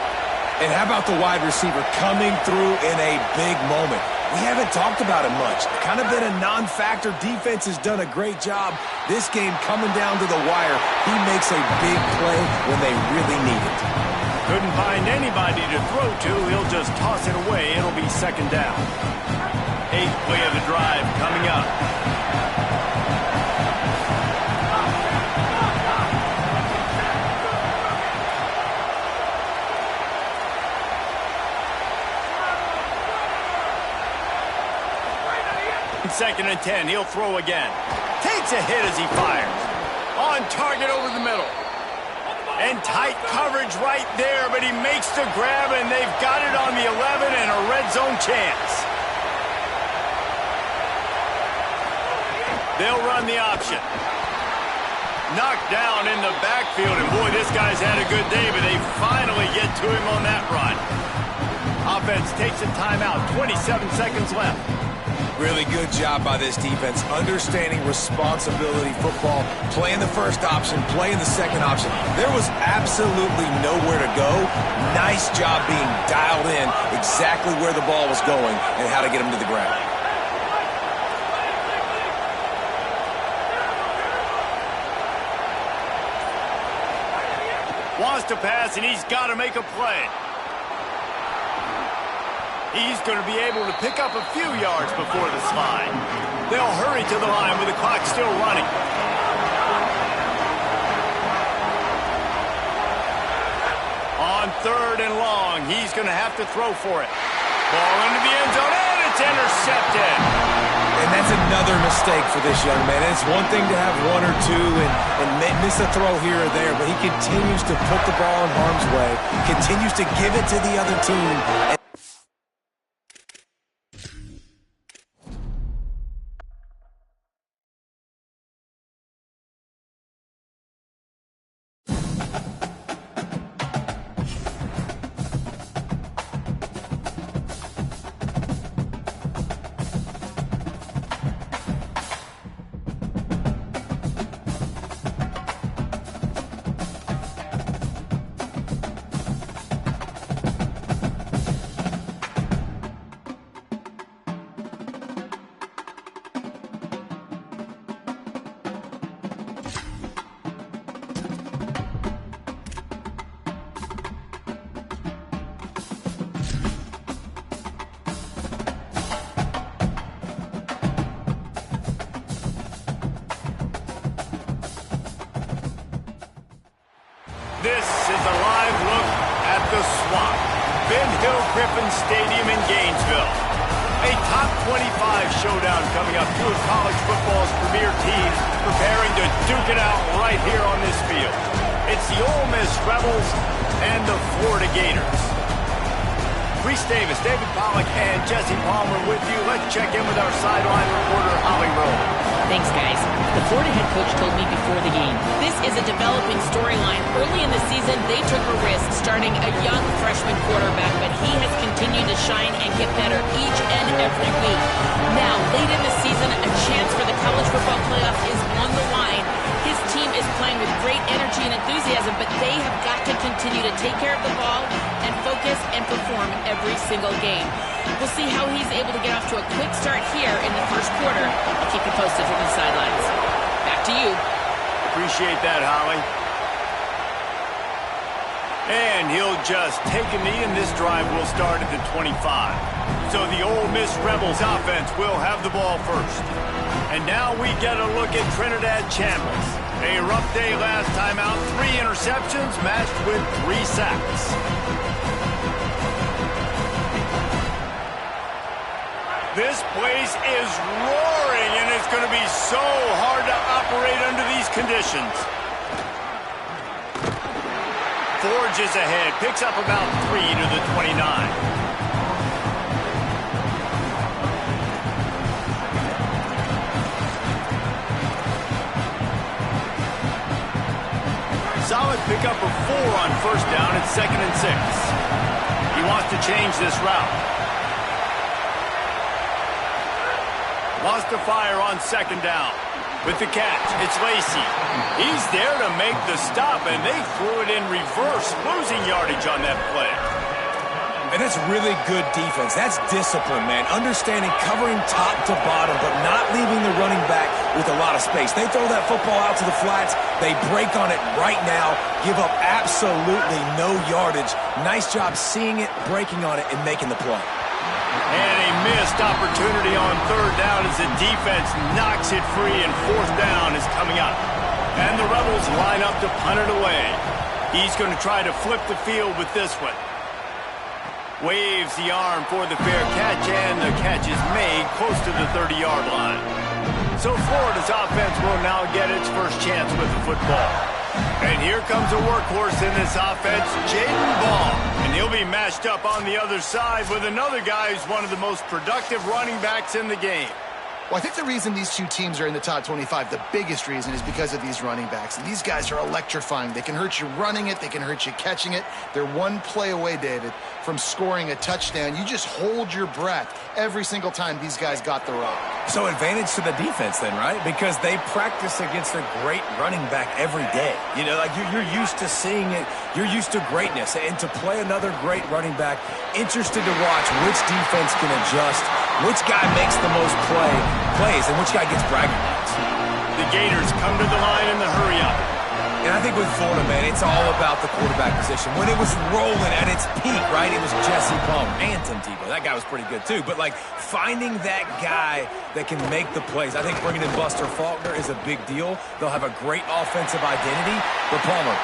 And how about the wide receiver coming through in a big moment? We haven't talked about it much. Kind of been a non-factor. Defense has done a great job. This game coming down to the wire. He makes a big play when they really need it. Couldn't find anybody to throw to. He'll just toss it away. It'll be second down. 8th play of the drive coming up. Second and 10, he'll throw again. Takes a hit as he fires. On target over the middle. And tight coverage right there, but he makes the grab, and they've got it on the 11 and a red zone chance. They'll run the option. Knocked down in the backfield, and boy, this guy's had a good day, but they finally get to him on that run. Offense takes a timeout, 27 seconds left. Really good job by this defense, understanding responsibility football, playing the first option, playing the second option. There was absolutely nowhere to go. Nice job being dialed in exactly where the ball was going and how to get him to the ground. Wants to pass, and he's got to make a play. He's going to be able to pick up a few yards before the slide. They'll hurry to the line with the clock still running. On 3rd and long, he's going to have to throw for it. Ball into the end zone, and it's intercepted. And that's another mistake for this young man. It's one thing to have one or two and miss a throw here or there, but he continues to put the ball in harm's way, continues to give it to the other team. This is a live look at the Swamp, Ben Hill Griffin Stadium in Gainesville. A top 25 showdown coming up. Two of college football's premier teams preparing to duke it out right here on this field. It's the Ole Miss Rebels and the Florida Gators. Reese Davis, David Pollack, and Jesse Palmer with you. Let's check in with our sideline reporter, Holly Rowe. Thanks, guys. The Florida head coach told me before the game, this is a developing storyline. Early in the season, they took a risk starting a young freshman quarterback, but he has continued to shine and get better each and every week. Now, late in the season, a chance for the college football playoff is on the line. His team is playing with great energy and enthusiasm, but they have got to continue to take care of the ball and focus and perform every single game. We'll see how he's able to get off to a quick start here in the first quarter. I'll keep you posted from the sidelines. Back to you. Appreciate that, Holly. And he'll just take a knee, and this drive will start at the 25. So the Ole Miss Rebels offense will have the ball first. And now we get a look at Trinidad Chambliss. A rough day last time out. 3 interceptions matched with 3 sacks. This place is roaring, and it's going to be so hard to operate under these conditions. Forges ahead, picks up about 3 to the 29. Solid pickup of 4 on first down. It's 2nd and 6. He wants to change this route. Lost to fire on 2nd down. With the catch, it's Lacey. He's there to make the stop, and they threw it in reverse, losing yardage on that play. And that's really good defense. That's discipline, man. Understanding, covering top to bottom, but not leaving the running back with a lot of space. They throw that football out to the flats. They break on it right now, give up absolutely no yardage. Nice job seeing it, breaking on it, and making the play. And a missed opportunity on 3rd down as the defense knocks it free, and 4th down is coming up. And the Rebels line up to punt it away. He's going to try to flip the field with this one. Waves the arm for the fair catch, and the catch is made close to the 30-yard line. So Florida's offense will now get its first chance with the football. And here comes a workhorse in this offense, Jaden Ball. And he'll be matched up on the other side with another guy who's one of the most productive running backs in the game. Well, I think the reason these two teams are in the top 25, the biggest reason, is because of these running backs. And these guys are electrifying. They can hurt you running it. They can hurt you catching it. They're one play away, David, from scoring a touchdown. You just hold your breath every single time these guys got the rock. So advantage to the defense then, right? Because they practice against a great running back every day. You know, like you're used to seeing it. You're used to greatness. And to play another great running back, interested to watch which defense can adjust, which guy makes the most plays, and which guy gets bragging rights. The Gators come to the line in the hurry-up. And I think with Florida, man, it's all about the quarterback position. When it was rolling at its peak, right, it was Jesse Palmer and Tim Tebow. That guy was pretty good, too. But, like, finding that guy that can make the plays, I think bringing in Buster Faulkner is a big deal. They'll have a great offensive identity. But, Palmer,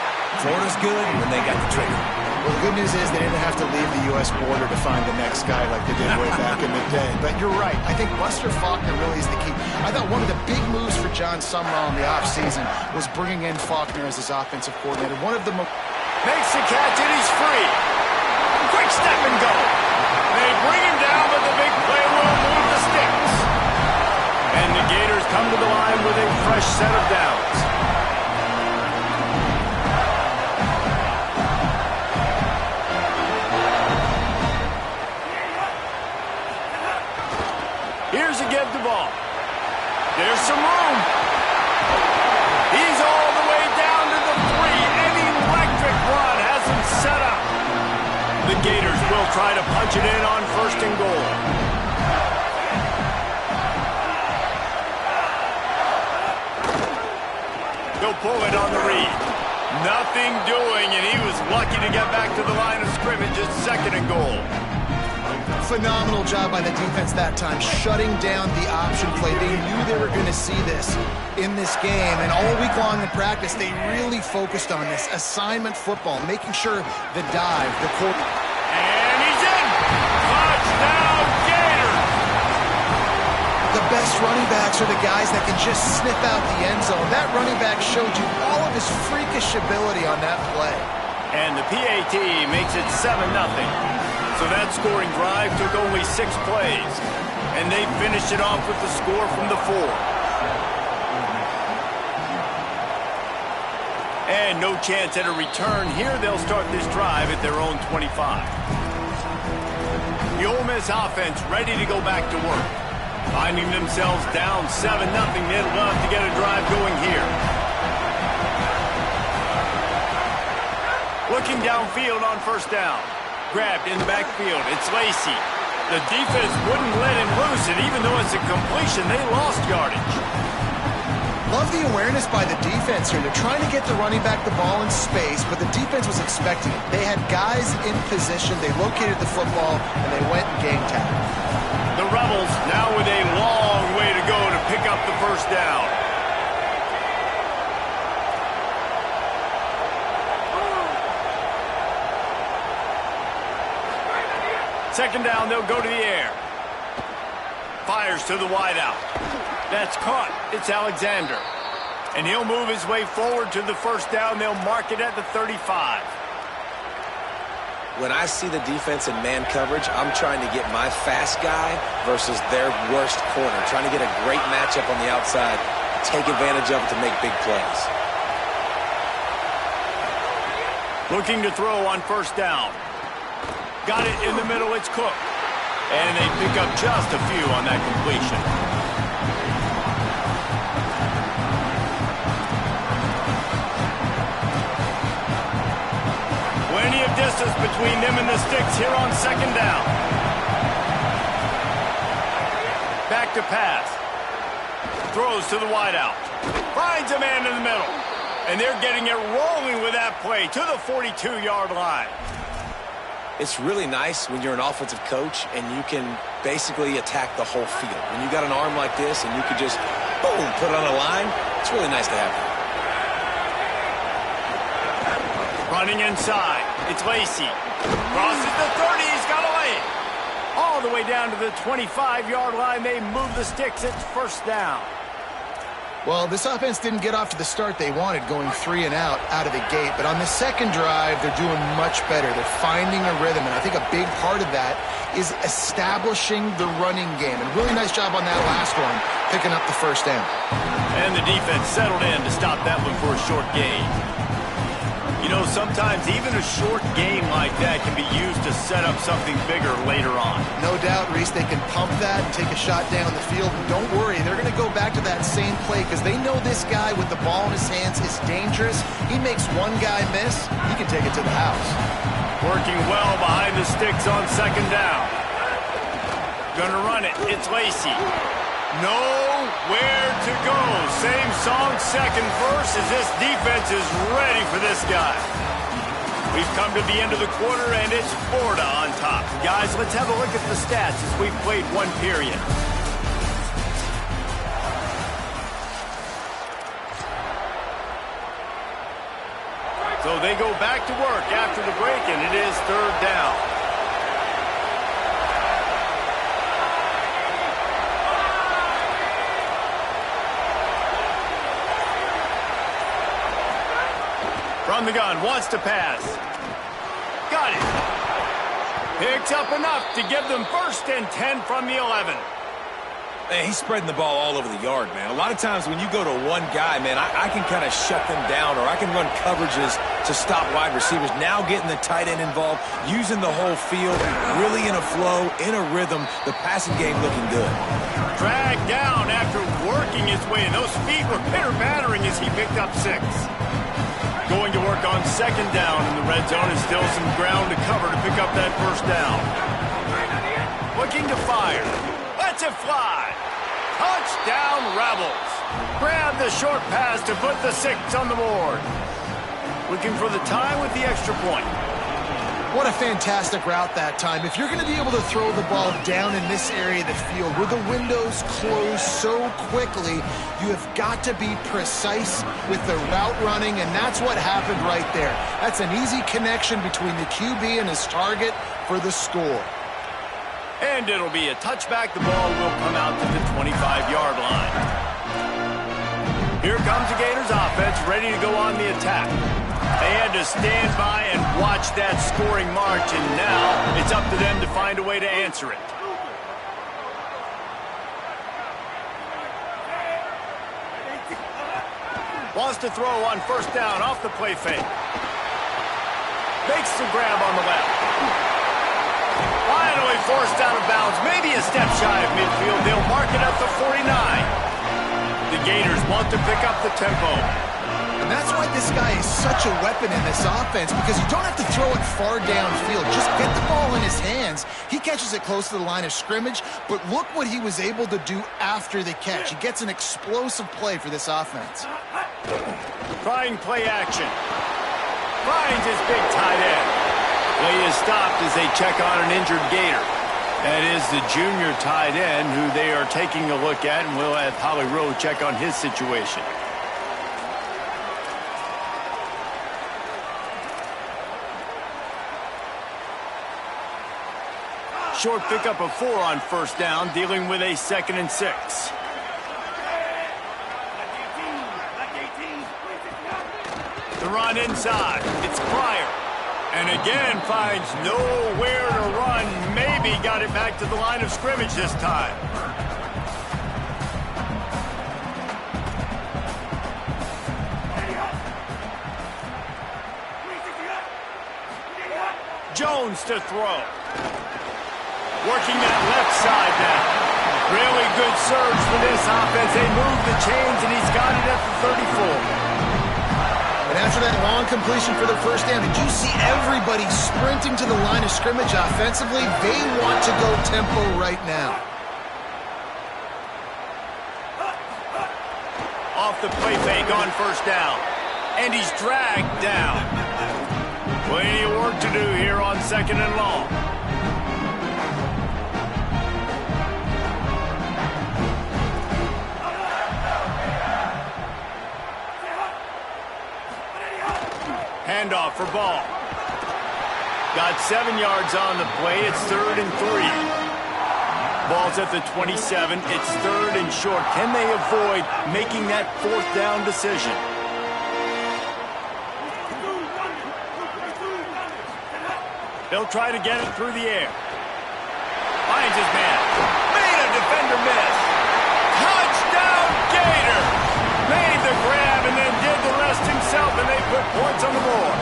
Florida's good when they got the trigger. Well, the good news is they didn't have to leave the U.S. border to find the next guy like they did way back in the day. But you're right. I think Buster Faulkner really is the key. I thought one of the big moves for John Summerall in the offseason was bringing in Faulkner as his offensive coordinator. One of the makes the catch and he's free. Quick step and go. They bring him down, but the big play will move the sticks. And the Gators come to the line with a fresh set of downs. Here's a give the ball. There's some room. He's all the way down to the 3. An electric run has him set up. The Gators will try to punch it in on 1st and goal. They'll pull it on the read. Nothing doing, and he was lucky to get back to the line of scrimmage at 2nd and goal. phenomenal job by the defense that time, shutting down the option play. They knew they were going to see this in this game, and all week long in practice, they really focused on this assignment football, making sure the dive, the quarter. And he's in! Touchdown, Gators! The best running backs are the guys that can just sniff out the end zone. That running back showed you all of his freakish ability on that play. And the PAT makes it 7-0. So that scoring drive took only 6 plays. And they finished it off with the score from the 4. And no chance at a return. Here they'll start this drive at their own 25. The Ole Miss offense ready to go back to work. Finding themselves down 7-0, they'd love to get a drive going here. Looking downfield on first down. Grabbed in the backfield. It's Lacy. The defense wouldn't let him loose, and even though it's a completion, they lost yardage. Love the awareness by the defense here. They're trying to get the running back the ball in space, but the defense was expecting it. They had guys in position. They located the football, and they went and game tagged. The Rebels now with a long way to go to pick up the first down. Second down, they'll go to the air. Fires to the wideout. That's caught. It's Alexander. And he'll move his way forward to the first down. They'll mark it at the 35. When I see the defense in man coverage, I'm trying to get my fast guy versus their worst corner. Trying to get a great matchup on the outside, take advantage of it to make big plays. Looking to throw on first down. Got it in the middle, it's Cook. And they pick up just a few on that completion. Plenty of distance between them and the sticks here on second down. Back to pass. Throws to the wideout. Finds a man in the middle. And they're getting it rolling with that play to the 42-yard line. It's really nice when you're an offensive coach and you can basically attack the whole field. When you got an arm like this and you can just, boom, put it on a line, it's really nice to have that. Running inside, it's Lacy. Crosses the 30, he's got to lay it. All the way down to the 25-yard line, they move the sticks, it's first down. Well, this offense didn't get off to the start they wanted, going 3 and out of the gate. But on the second drive, they're doing much better. They're finding a rhythm, and I think a big part of that is establishing the running game. And really nice job on that last one, picking up the first down. And the defense settled in to stop that one for a short gain. You know, sometimes even a short game like that can be used to set up something bigger later on. No doubt, Reese, they can pump that and take a shot down the field. And don't worry, they're going to go back to that same play because they know this guy with the ball in his hands is dangerous. He makes one guy miss, he can take it to the house. Working well behind the sticks on second down. Gonna run it, it's Lacy. Nowhere to go. Same song, second verse, as this defense is ready for this guy. We've come to the end of the quarter, and it's Florida on top. Guys, let's have a look at the stats as we've played one period. So they go back to work after the break, and it is third down. From the gun, wants to pass. Got it. Picks up enough to give them first and 10 from the 11. Man, he's spreading the ball all over the yard, man. A lot of times when you go to one guy, man, I can kind of shut them down, or I can run coverages to stop wide receivers. Now getting the tight end involved, using the whole field, really in a flow, in a rhythm. The passing game looking good. Dragged down after working his way. Those feet were pitter-pattering as he picked up 6. Going to work on second down in the red zone, and still some ground to cover to pick up that first down. Looking to fire. Lets it fly. Touchdown, Rebels. Grab the short pass to put the 6 on the board. Looking for the tie with the extra point. What a fantastic route that time. If you're going to be able to throw the ball down in this area of the field where the windows close so quickly, you have got to be precise with the route running, and that's what happened right there. That's an easy connection between the QB and his target for the score. And it'll be a touchback. The ball will come out to the 25-yard line. Here comes the Gators offense, ready to go on the attack. They had to stand by and watch that scoring march, and now it's up to them to find a way to answer it. Wants to throw on first down off the play fake. Makes the grab on the left. Finally forced out of bounds, maybe a step shy of midfield. They'll mark it at the 49. The Gators want to pick up the tempo. And that's why this guy is such a weapon in this offense, because you don't have to throw it far downfield. Just get the ball in his hands. He catches it close to the line of scrimmage, but look what he was able to do after the catch. He gets an explosive play for this offense. Trying play action. Finds his big tight end. Play is stopped as they check on an injured Gator. That is the junior tight end who they are taking a look at, and we'll have Holly Rowe check on his situation. Short pickup of 4 on first down, dealing with a 2nd and 6. The run inside. It's Pryor. And again finds nowhere to run. Maybe got it back to the line of scrimmage this time. Jones to throw. Working that left side now. Really good surge for this offense. They move the chains, and he's got it at the 34. And after that long completion for the first down, did you see everybody sprinting to the line of scrimmage offensively? They want to go tempo right now. Off the play fake on first down. And he's dragged down. Plenty of work to do here on 2nd and long. Handoff for Ball. Got 7 yards on the play. It's 3rd and 3. Ball's at the 27. It's 3rd and short. Can they avoid making that 4th down decision? They'll try to get it through the air. Finds his man. Made a defender miss. Touchdown, Gator! Made the grab and then did the rest himself, and they put points on the board.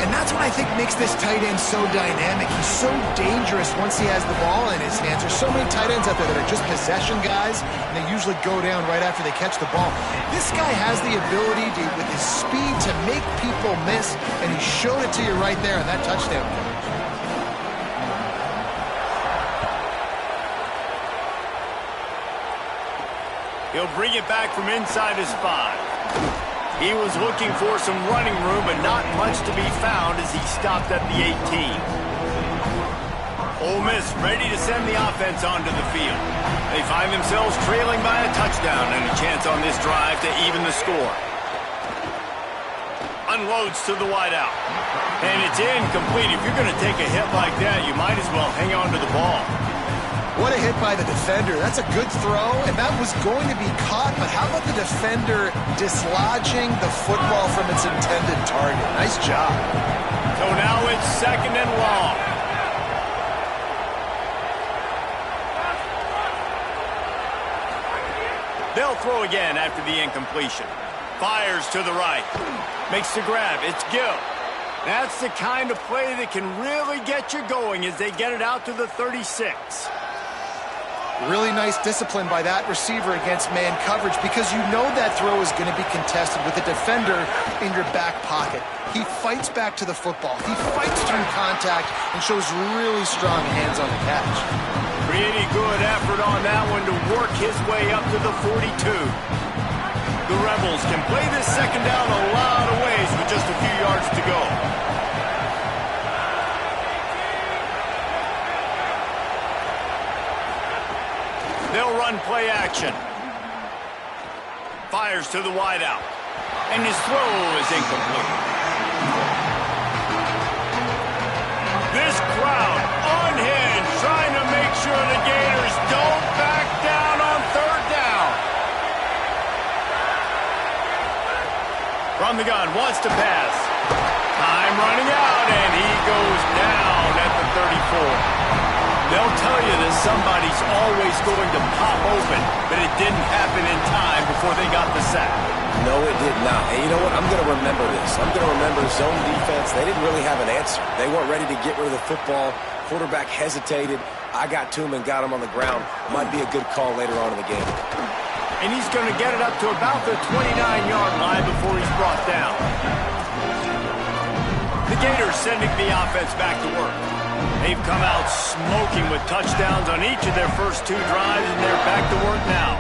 And that's what I think makes this tight end so dynamic. He's so dangerous once he has the ball in his hands. There's so many tight ends out there that are just possession guys, and they usually go down right after they catch the ball. This guy has the ability to, with his speed, to make people miss, and he showed it to you right there in that touchdown. He'll bring it back from inside his 5. He was looking for some running room, but not much to be found as he stopped at the 18. Ole Miss ready to send the offense onto the field. They find themselves trailing by a touchdown and a chance on this drive to even the score. Unloads to the wideout. And it's incomplete. If you're going to take a hit like that, you might as well hang on to the ball. What a hit by the defender. That's a good throw, and that was going to be caught, but how about the defender dislodging the football from its intended target? Nice job. So now it's 2nd and long. They'll throw again after the incompletion. Fires to the right. Makes the grab. It's Gill. That's the kind of play that can really get you going as they get it out to the 36. Really nice discipline by that receiver against man coverage because you know that throw is going to be contested with a defender in your back pocket. He fights back to the football. He fights through contact and shows really strong hands on the catch. Pretty good effort on that one to work his way up to the 42. The Rebels can play this second down a lot of ways with just a few yards to go. They'll run play action. Fires to the wideout. And his throw is incomplete. This crowd unhinged, trying to make sure the Gators don't back down on 3rd down. From the gun, wants to pass. Time running out, and he goes down at the 34. They'll tell you that somebody's always going to pop open, but it didn't happen in time before they got the sack. No, it did not. And you know what? I'm going to remember this. I'm going to remember zone defense. They didn't really have an answer. They weren't ready to get rid of the football. Quarterback hesitated. I got to him and got him on the ground. Might be a good call later on in the game. And he's going to get it up to about the 29-yard line before he's brought down. The Gators sending the offense back to work. They've come out smoking with touchdowns on each of their first 2 drives, and they're back to work now.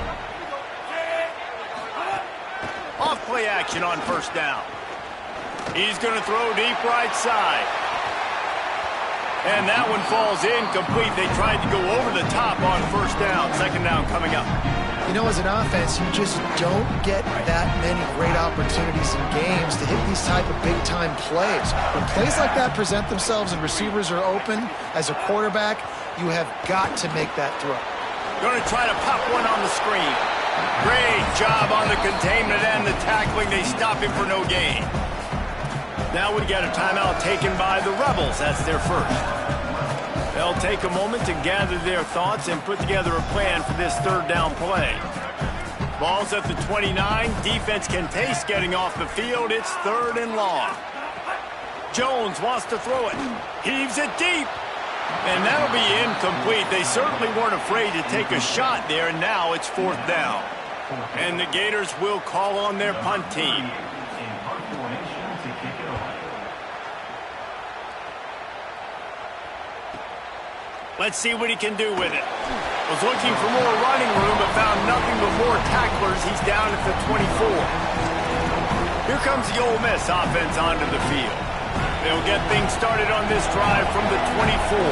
Off play action on 1st down. He's going to throw deep right side. And that one falls incomplete. They tried to go over the top on 1st down. 2nd down coming up. You know, as an offense, you just don't get that many great opportunities in games to hit these type of big-time plays. When plays like that present themselves and receivers are open, as a quarterback, you have got to make that throw. Going to try to pop one on the screen. Great job on the containment and the tackling. They stop him for no gain. Now we got a timeout taken by the Rebels. That's their first. They'll take a moment to gather their thoughts and put together a plan for this 3rd down play. Ball's at the 29. Defense can taste getting off the field. It's 3rd and long. Jones wants to throw it. Heaves it deep. And that'll be incomplete. They certainly weren't afraid to take a shot there, and now it's 4th down. And the Gators will call on their punt team. Let's see what he can do with it. Was looking for more running room, but found nothing but more tacklers. He's down at the 24. Here comes the Ole Miss offense onto the field. They'll get things started on this drive from the 24.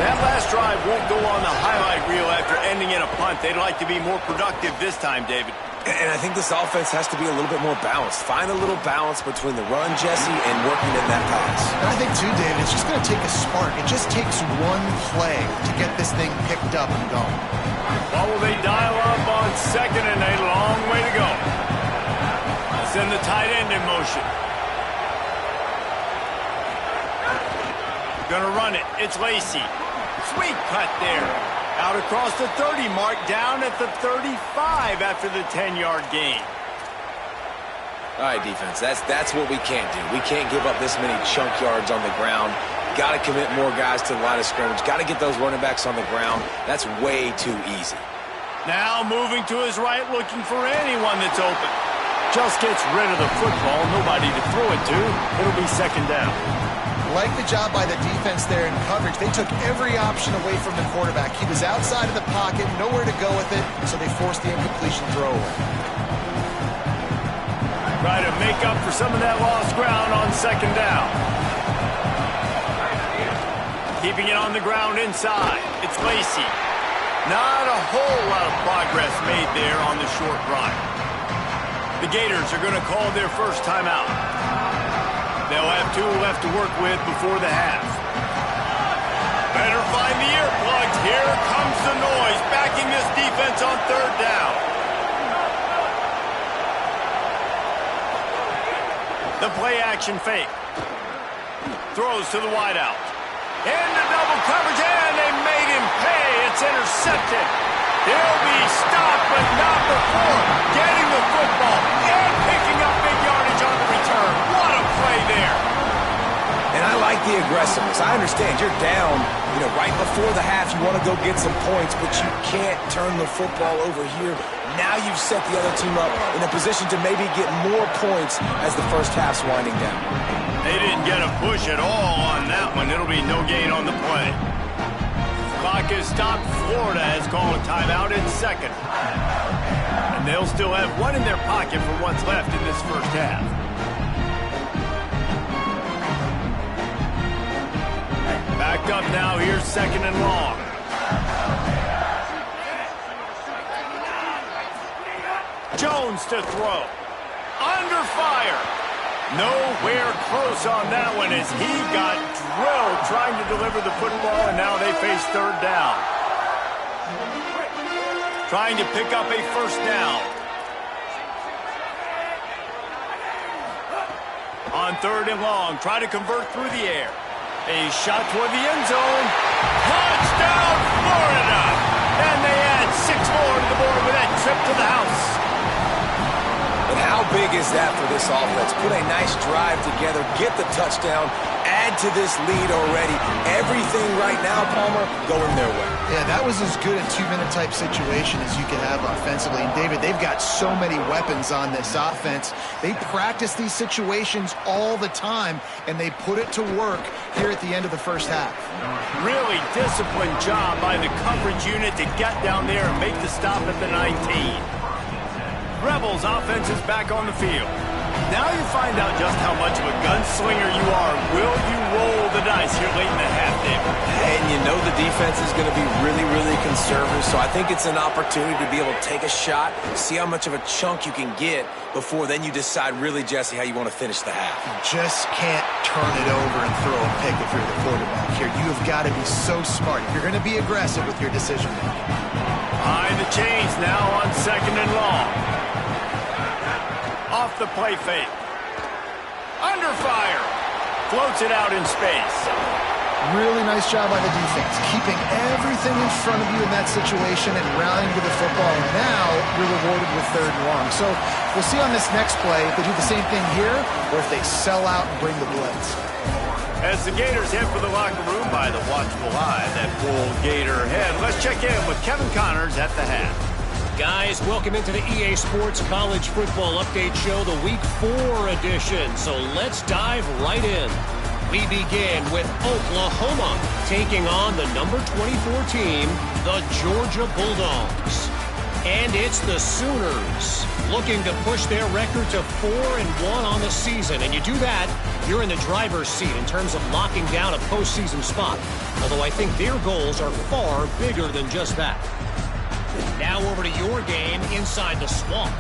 That last drive won't go on the highlight reel after ending in a punt. They'd like to be more productive this time, David. And I think this offense has to be a little bit more balanced. Find a little balance between the run, Jesse, and working in that pass. And I think, too, David, it's just going to take a spark. It just takes one play to get this thing picked up and going. Well, will they dial up on 2nd and a long way to go? Send the tight end in motion. Gonna run it. It's Lacey. Sweet cut there. Out across the 30 mark, down at the 35 after the 10-yard gain. All right, defense, that's what we can't do. We can't give up this many chunk yards on the ground. Got to commit more guys to the line of scrimmage. Got to get those running backs on the ground. That's way too easy. Now moving to his right, looking for anyone that's open. Just gets rid of the football. Nobody to throw it to. It'll be 2nd down. Like the job by the defense there in coverage. They took every option away from the quarterback. He was outside of the pocket, nowhere to go with it, so they forced the incompletion throw away. Try to make up for some of that lost ground on second down. Keeping it on the ground inside. It's Lacy. Not a whole lot of progress made there on the short run. The Gators are going to call their first timeout. They'll have 2 left to work with before the half. Better find the earplugs. Here comes the noise, backing this defense on third down. The play-action fake. Throws to the wideout. Into double coverage, and they made him pay. It's intercepted. He'll be stopped, but not before getting the football and picking up big yardage on the return. What a play there. And I like the aggressiveness. I understand you're down, right before the half. You want to go get some points, but you can't turn the football over here. Now you've set the other team up in a position to maybe get more points as the first half's winding down. They didn't get a push at all on that one. It'll be no gain on the play. Clock is stopped. Florida has called a timeout in second. And they'll still have 1 in their pocket for what's left in this first half. Backed up now. Here's second and long. Jones to throw. Under fire. Nowhere close on that one as he got drilled trying to deliver the football, and now they face third down. Trying to pick up a first down. On third and long, try to convert through the air. A shot toward the end zone. Touchdown, Florida! And they add 6 more to the board with that trip to the house. And how big is that for this offense? Put a nice drive together, get the touchdown, add to this lead already. Everything right now, Palmer, going their way. Yeah, that was as good a 2-minute type situation as you could have offensively. And, David, they've got so many weapons on this offense. They practice these situations all the time, and they put it to work here at the end of the first half. Really disciplined job by the coverage unit to get down there and make the stop at the 19. Rebels offense is back on the field. Now you find out just how much of a gunslinger you are. Will you roll the dice here late in the half, David? And the defense is going to be really, really conservative, so I think it's an opportunity to be able to take a shot, see how much of a chunk you can get before then you decide really, Jesse, how you want to finish the half. You just can't turn it over and throw a pick if you're the quarterback here. You have got to be so smart. You're going to be aggressive with your decision-making. Behind the chains now on second and long. Off the play fake. Under fire. Floats it out in space. Really nice job by the defense, keeping everything in front of you in that situation and rallying to the football. And now you're rewarded with third and long. So we'll see on this next play if they do the same thing here or if they sell out and bring the blitz. As the Gators head for the locker room by the watchful eye, that full Gator head. Let's check in with Kevin Connors at the half. Guys, welcome into the EA Sports College Football Update Show, the Week 4 edition. So let's dive right in. We begin with Oklahoma taking on the number 24 team, the Georgia Bulldogs. And it's the Sooners looking to push their record to 4-1 on the season. And you do that, you're in the driver's seat in terms of locking down a postseason spot. Although I think their goals are far bigger than just that. Now over to your game inside the swamp.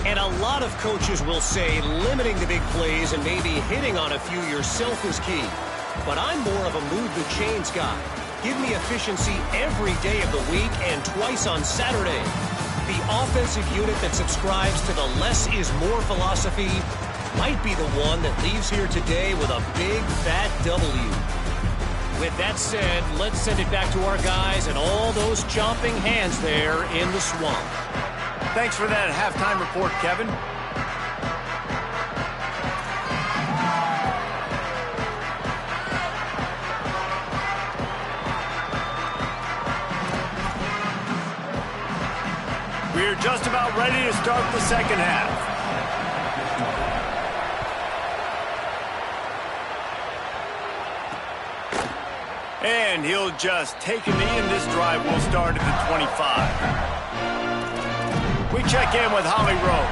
And a lot of coaches will say limiting the big plays and maybe hitting on a few yourself is key. But I'm more of a move the chains guy. Give me efficiency every day of the week and twice on Saturday. The offensive unit that subscribes to the less is more philosophy might be the one that leaves here today with a big fat W. With that said, let's send it back to our guys and all those chomping hands there in the swamp. Thanks for that halftime report, Kevin. We're just about ready to start the second half. And he'll just take a knee, and this drive will start at the 25. We check in with Holly Rowe.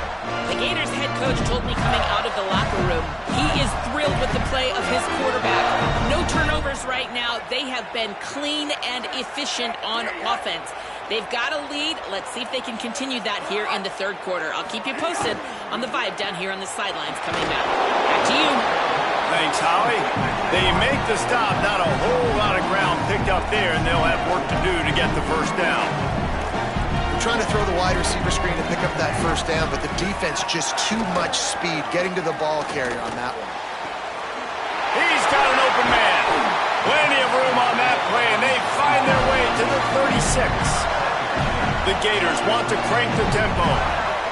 The Gators head coach told me coming out of the locker room, he is thrilled with the play of his quarterback. No turnovers right now. They have been clean and efficient on offense. They've got a lead. Let's see if they can continue that here in the third quarter. I'll keep you posted on the vibe down here on the sidelines coming back. Back to you. Thanks, Holly. They make the stop. Not a whole lot of ground picked up there, and they'll have work to do to get the first down. They're trying to throw the wide receiver screen to pick up that first down, but the defense just too much speed getting to the ball carrier on that one. He's got an open man. Plenty of room on that play, and they find their way to the 36. The Gators want to crank the tempo.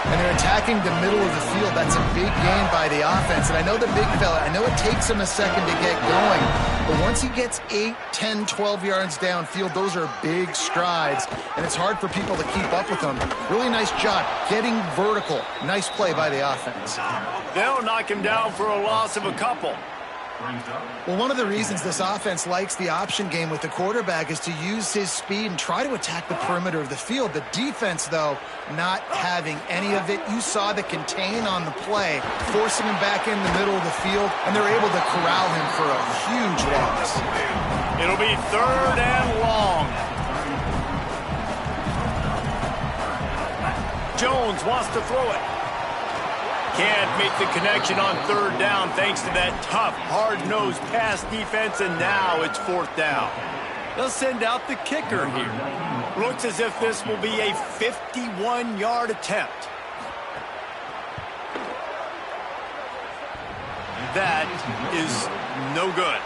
And they're attacking the middle of the field. That's a big gain by the offense. And I know the big fella, I know it takes him a second to get going, but once he gets 8, 10, 12 yards downfield, those are big strides, and it's hard for people to keep up with them. Really nice job getting vertical. Nice play by the offense. They'll knock him down for a loss of a couple. Well, one of the reasons this offense likes the option game with the quarterback is to use his speed and try to attack the perimeter of the field. The defense, though, not having any of it. You saw the contain on the play, forcing him back in the middle of the field, and they're able to corral him for a huge loss. It'll be third and long. Jones wants to throw it. Can't make the connection on third down thanks to that tough, hard-nosed pass defense, and now it's fourth down. They'll send out the kicker here. Looks as if this will be a 51-yard attempt. That is no good.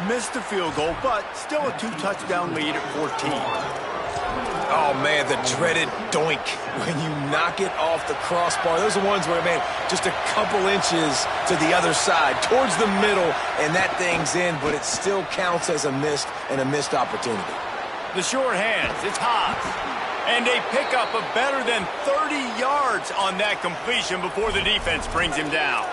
Missed the field goal, but still a 2-touchdown lead at 14. Oh, man, the dreaded doink when you knock it off the crossbar. Those are ones where, man, just a couple inches to the other side, towards the middle, and that thing's in, but it still counts as a missed opportunity. The short hands, it's Haas. And they pick up a better than 30 yards on that completion before the defense brings him down.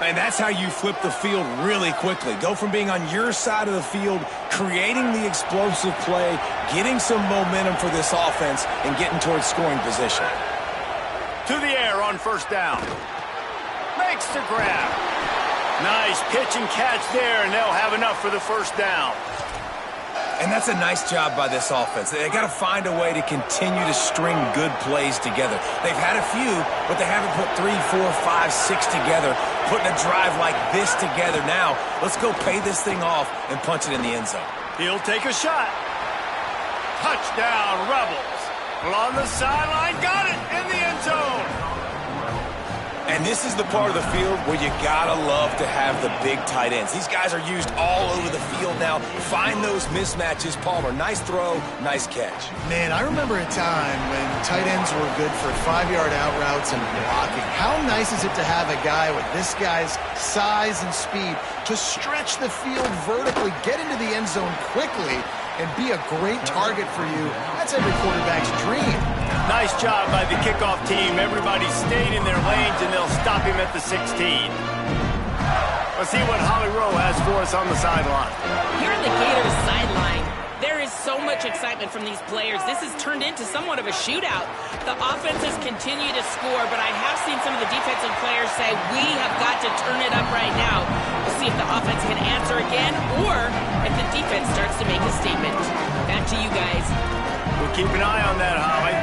And that's how you flip the field really quickly. Go from being on your side of the field, creating the explosive play, getting some momentum for this offense, and getting towards scoring position. To the air on first down. Makes the grab. Nice pitch and catch there, and they'll have enough for the first down. And that's a nice job by this offense. They got to find a way to continue to string good plays together. They've had a few, but they haven't put 3, 4, 5, 6 together, putting a drive like this together. Now, let's go pay this thing off and punch it in the end zone. He'll take a shot. Touchdown, Rebels. Well, on the sideline, got it in the end zone. And this is the part of the field where you gotta love to have the big tight ends. These guys are used all over the field now. Find those mismatches. Palmer, nice throw, nice catch. Man, I remember a time when tight ends were good for 5-yard out routes and blocking. How nice is it to have a guy with this guy's size and speed to stretch the field vertically, get into the end zone quickly, and be a great target for you? That's every quarterback's dream. Nice job by the kickoff team. Everybody stayed in their lanes, and they'll stop him at the 16. Let's see what Holly Rowe has for us on the sideline. Here on the Gators sideline, there is so much excitement from these players. This has turned into somewhat of a shootout. The offenses continue to score, but I have seen some of the defensive players say, we have got to turn it up right now. We'll see if the offense can answer again, or if the defense starts to make a statement. Back to you guys. We'll keep an eye on that, Holly.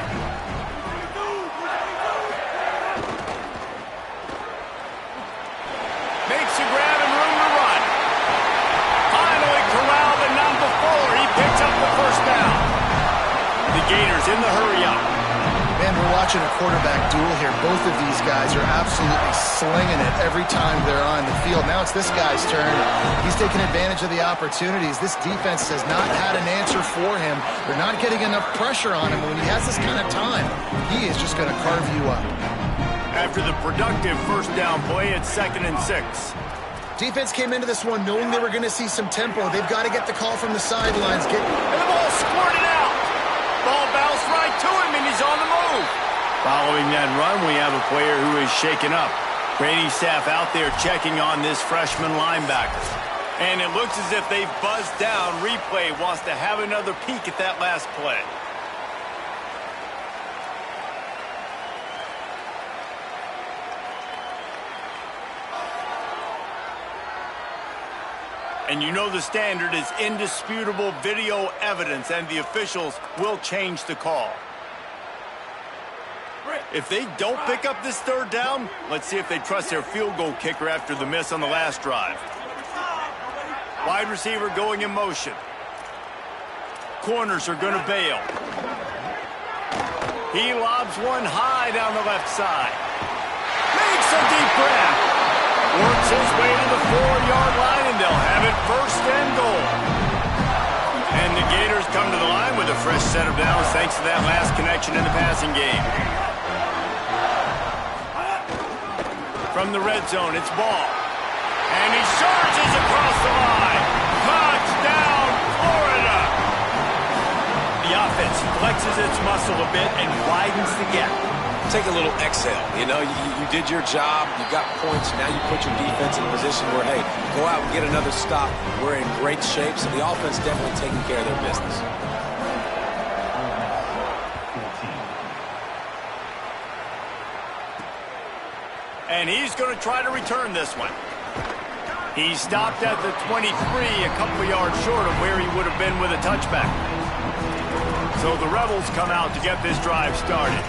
Makes a grab and room to run. Finally corralled, and not before. He picks up the first down. The Gators in the hurry up. Man, we're watching a quarterback duel here. Both of these guys are absolutely slinging it every time they're on the field. Now it's this guy's turn. He's taking advantage of the opportunities. This defense has not had an answer for him. They're not getting enough pressure on him. When he has this kind of time, he is just going to carve you up. After the productive first down play, it's 2nd and 6. Defense came into this one knowing they were going to see some tempo. They've got to get the call from the sidelines. And the ball squirted out. Ball bounced right to him, and he's on the move. Following that run, we have a player who is shaken up. Brady staff out there checking on this freshman linebacker. And it looks as if they've buzzed down. Replay wants to have another peek at that last play. And you know the standard is indisputable video evidence, and the officials will change the call. If they don't pick up this third down, let's see if they trust their field goal kicker after the miss on the last drive. Wide receiver going in motion. Corners are going to bail. He lobs one high down the left side. Makes a deep grab. Works his way to the 4-yard line, and they'll have it first and goal. And the Gators come to the line with a fresh set of downs thanks to that last connection in the passing game. From the red zone, it's Ball. And he charges across the line. Touchdown, Florida! The offense flexes its muscle a bit and widens the gap. Take a little exhale. You know, you did your job. You got points. Now you put your defense in a position where, hey, go out and get another stop. We're in great shape, so the offense definitely taking care of their business. And he's going to try to return this one. He stopped at the 23, a couple of yards short of where he would have been with a touchback. So the Rebels come out to get this drive started.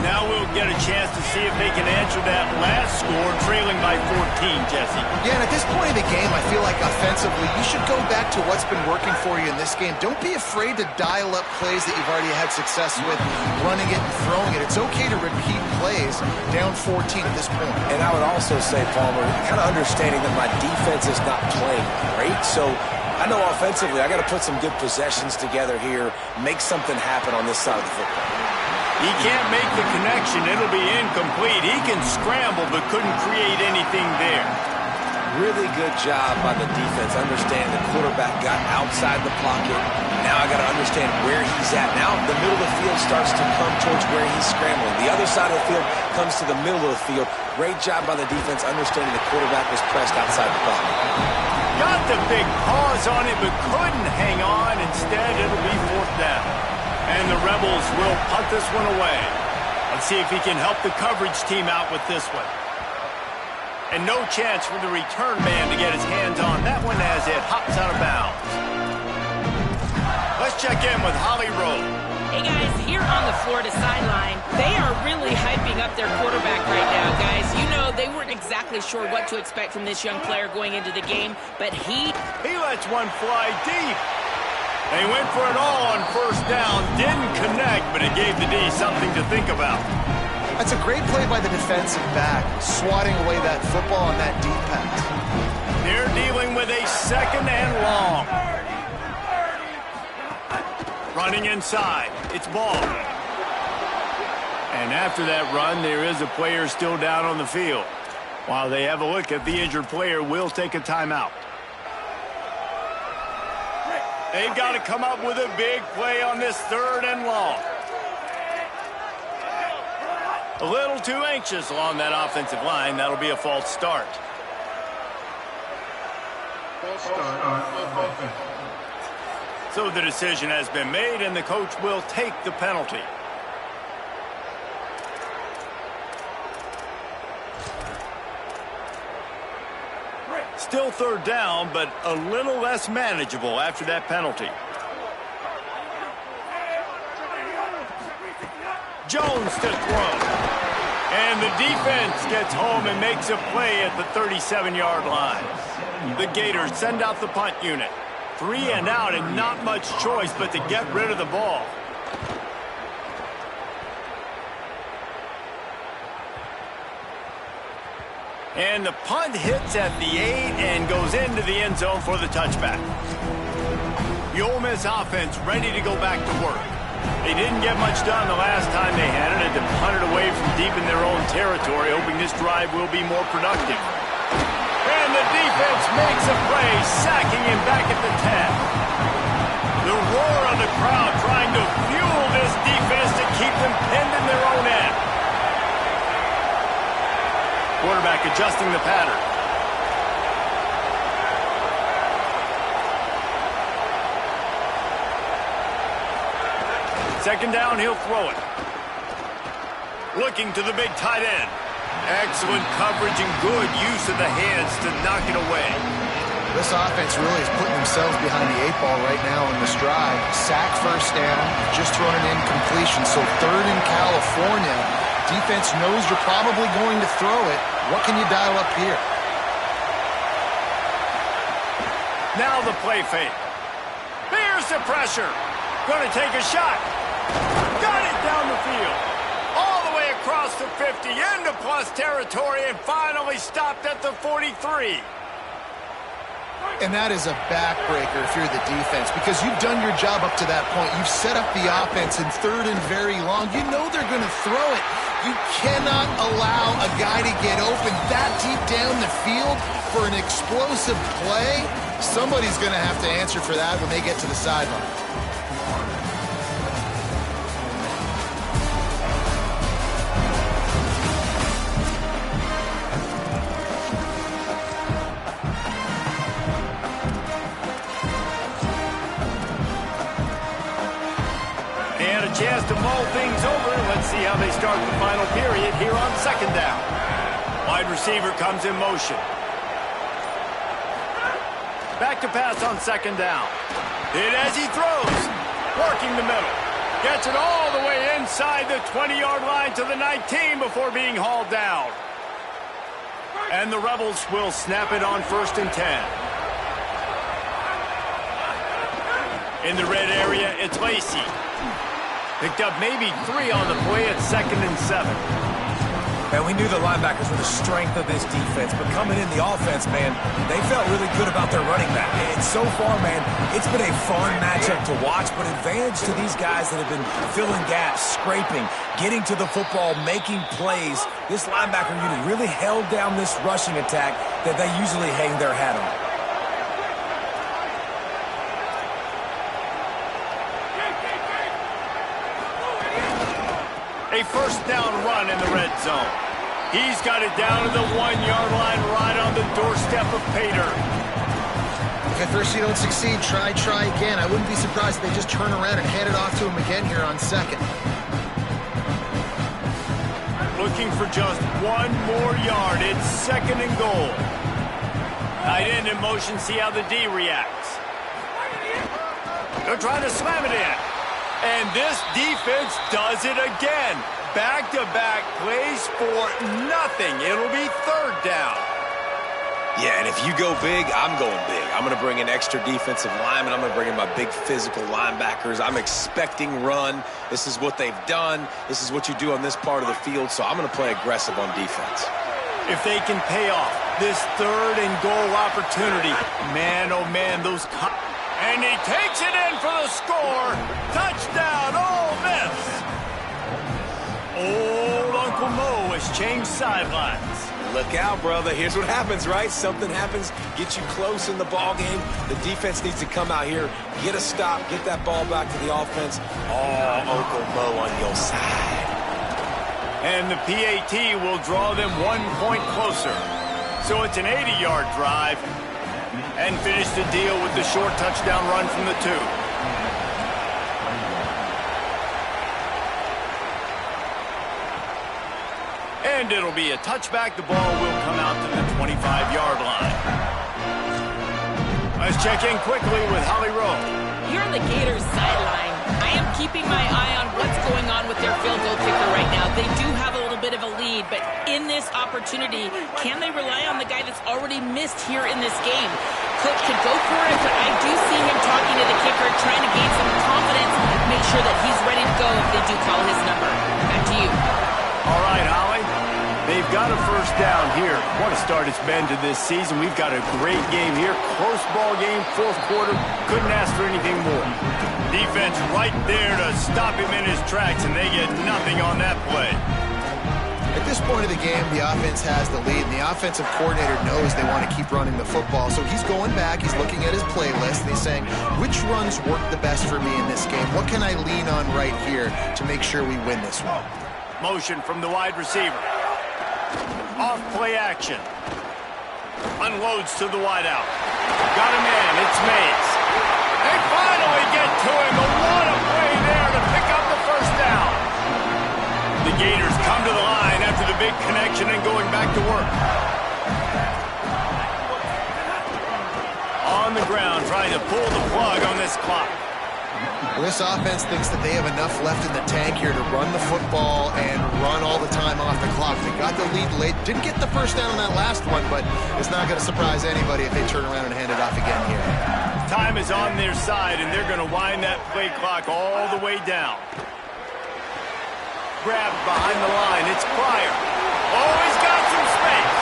Now we'll get a chance to see if they can answer that last score, trailing by 14, Jesse. Yeah, and at this point in the game, I feel like offensively, you should go back to what's been working for you in this game. Don't be afraid to dial up plays that you've already had success with, running it and throwing it. It's okay to repeat plays down 14 at this point. And I would also say, Palmer, kind of understanding that my defense is not playing great, so I know offensively I got to put some good possessions together here, make something happen on this side of the football. He can't make the connection. It'll be incomplete. He can scramble, but couldn't create anything there. Really good job by the defense, understanding the quarterback got outside the pocket. Now I got to understand where he's at. Now the middle of the field starts to come towards where he's scrambling. The other side of the field comes to the middle of the field. Great job by the defense, understanding the quarterback was pressed outside the pocket. Got the big pause on it, but couldn't hang on. Instead, it'll be fourth down. And the Rebels will punt this one away. Let's see if he can help the coverage team out with this one. And no chance for the return man to get his hands on that one as it hops out of bounds. Let's check in with Holly Rowe. Hey guys, here on the Florida sideline, they are really hyping up their quarterback right now, guys. You know, they weren't exactly sure what to expect from this young player going into the game, but he lets one fly deep. They went for it all on first down, didn't connect, but it gave the D something to think about. That's a great play by the defensive back, swatting away that football on that deep pass. They're dealing with a second and long. Running inside, it's Ball. And after that run, there is a player still down on the field. While they have a look at the injured player, we'll take a timeout. They've got to come up with a big play on this third and long. A little too anxious along that offensive line. That'll be a false start. So the decision has been made, and the coach will take the penalty. Still third down, but a little less manageable after that penalty. Jones to throw. And the defense gets home and makes a play at the 37-yard line. The Gators send out the punt unit. 3 and out, and not much choice but to get rid of the ball. And the punt hits at the 8 and goes into the end zone for the touchback. The Ole Miss offense ready to go back to work. They didn't get much done the last time they had it, and to punt it away from deep in their own territory, hoping this drive will be more productive. And the defense makes a play, sacking him back at the 10. The roar of the crowd trying to fuel this defense to keep them pinned in their own end. Quarterback adjusting the pattern. second down, he'll throw it. Looking to the big tight end. Excellent coverage and good use of the hands to knock it away. This offense really is putting themselves behind the 8 ball right now in this drive. Sack first down, just thrown an incompletion. So third in California. Defense knows you're probably going to throw it. What can you dial up here? Now the play fake. Here's the pressure. Going to take a shot. Got it down the field. All the way across the 50, into plus territory, and finally stopped at the 43. And that is a backbreaker if you're the defense, because you've done your job up to that point. You've set up the offense in third and very long. You know they're going to throw it. You cannot allow a guy to get open that deep down the field for an explosive play. Somebody's going to have to answer for that when they get to the sideline. Chance to mull things over. Let's see how they start the final period here on second down. Wide receiver comes in motion. Back to pass on second down. Hit as he throws. Working the middle. Gets it all the way inside the 20-yard line to the 19 before being hauled down. And the Rebels will snap it on 1st and 10. In the red area, it's Lacy. Picked up maybe 3 on the play at 2nd and 7. Man, we knew the linebackers were the strength of this defense, but coming in the offense, man, they felt really good about their running back. And so far, man, it's been a fun matchup to watch, but advantage to these guys that have been filling gaps, scraping, getting to the football, making plays. This linebacker unit really held down this rushing attack that they usually hang their hat on. A first down run in the red zone. He's got it down to the 1-yard line right on the doorstep of Pater. If at first you don't succeed, try again. I wouldn't be surprised if they just turn around and hand it off to him again here on second. Looking for just 1 more yard. It's 2nd and goal. Tight end in motion, see how the D reacts. They're trying to slam it in. And this defense does it again. Back-to-back plays for nothing. It'll be 3rd down. Yeah, and if you go big, I'm going big. I'm going to bring in extra defensive linemen. I'm going to bring in my big physical linebackers. I'm expecting run. This is what they've done. This is what you do on this part of the field, so I'm going to play aggressive on defense. If they can pay off this 3rd and goal opportunity, man, oh man, those... And he takes it in for the score. Touchdown, Ole Miss. Old Uncle Mo has changed sidelines. Look out, brother. Here's what happens, right? Something happens, get you close in the ball game. The defense needs to come out here, get a stop, get that ball back to the offense. Oh, Uncle Mo on your side. And the PAT will draw them 1 point closer. So it's an 80-yard drive. And finish the deal with the short touchdown run from the 2. And it'll be a touchback. The ball will come out to the 25-yard line. Let's check in quickly with Holly Rowe. Here on the Gators sideline, I am keeping my eye on what's going on with their field goal kicker right now. They do have a little bit of a lead, but in this opportunity, can they rely on the guy that's already missed here in this game? Coach could go for it, but I do see him talking to the kicker, trying to gain some confidence, make sure that he's ready to go if they do call his number. Back to you. All right, Holly. They've got a first down here. What a start it's been to this season. We've got a great game here. Close ball game, 4th quarter. Couldn't ask for anything more. Defense right there to stop him in his tracks, and they get nothing on that play. At this point of the game, the offense has the lead, and the offensive coordinator knows they want to keep running the football. So he's going back, he's looking at his playlist, and he's saying, which runs work the best for me in this game? What can I lean on right here to make sure we win this one? Motion from the wide receiver. Off play action. Unloads to the wideout. Got him in. It's Mays. They finally get to him. But what a play there to pick up the The Gators come to the line after the big connection and going back to work. On the ground, trying to pull the plug on this clock. Well, this offense thinks that they have enough left in the tank here to run the football and run all the time off the clock. They got the lead late. Didn't get the first down on that last one, but it's not going to surprise anybody if they turn around and hand it off again here. Time is on their side, and they're going to wind that play clock all the way down. Grabbed behind the line. It's Pryor. Oh, he's got some space.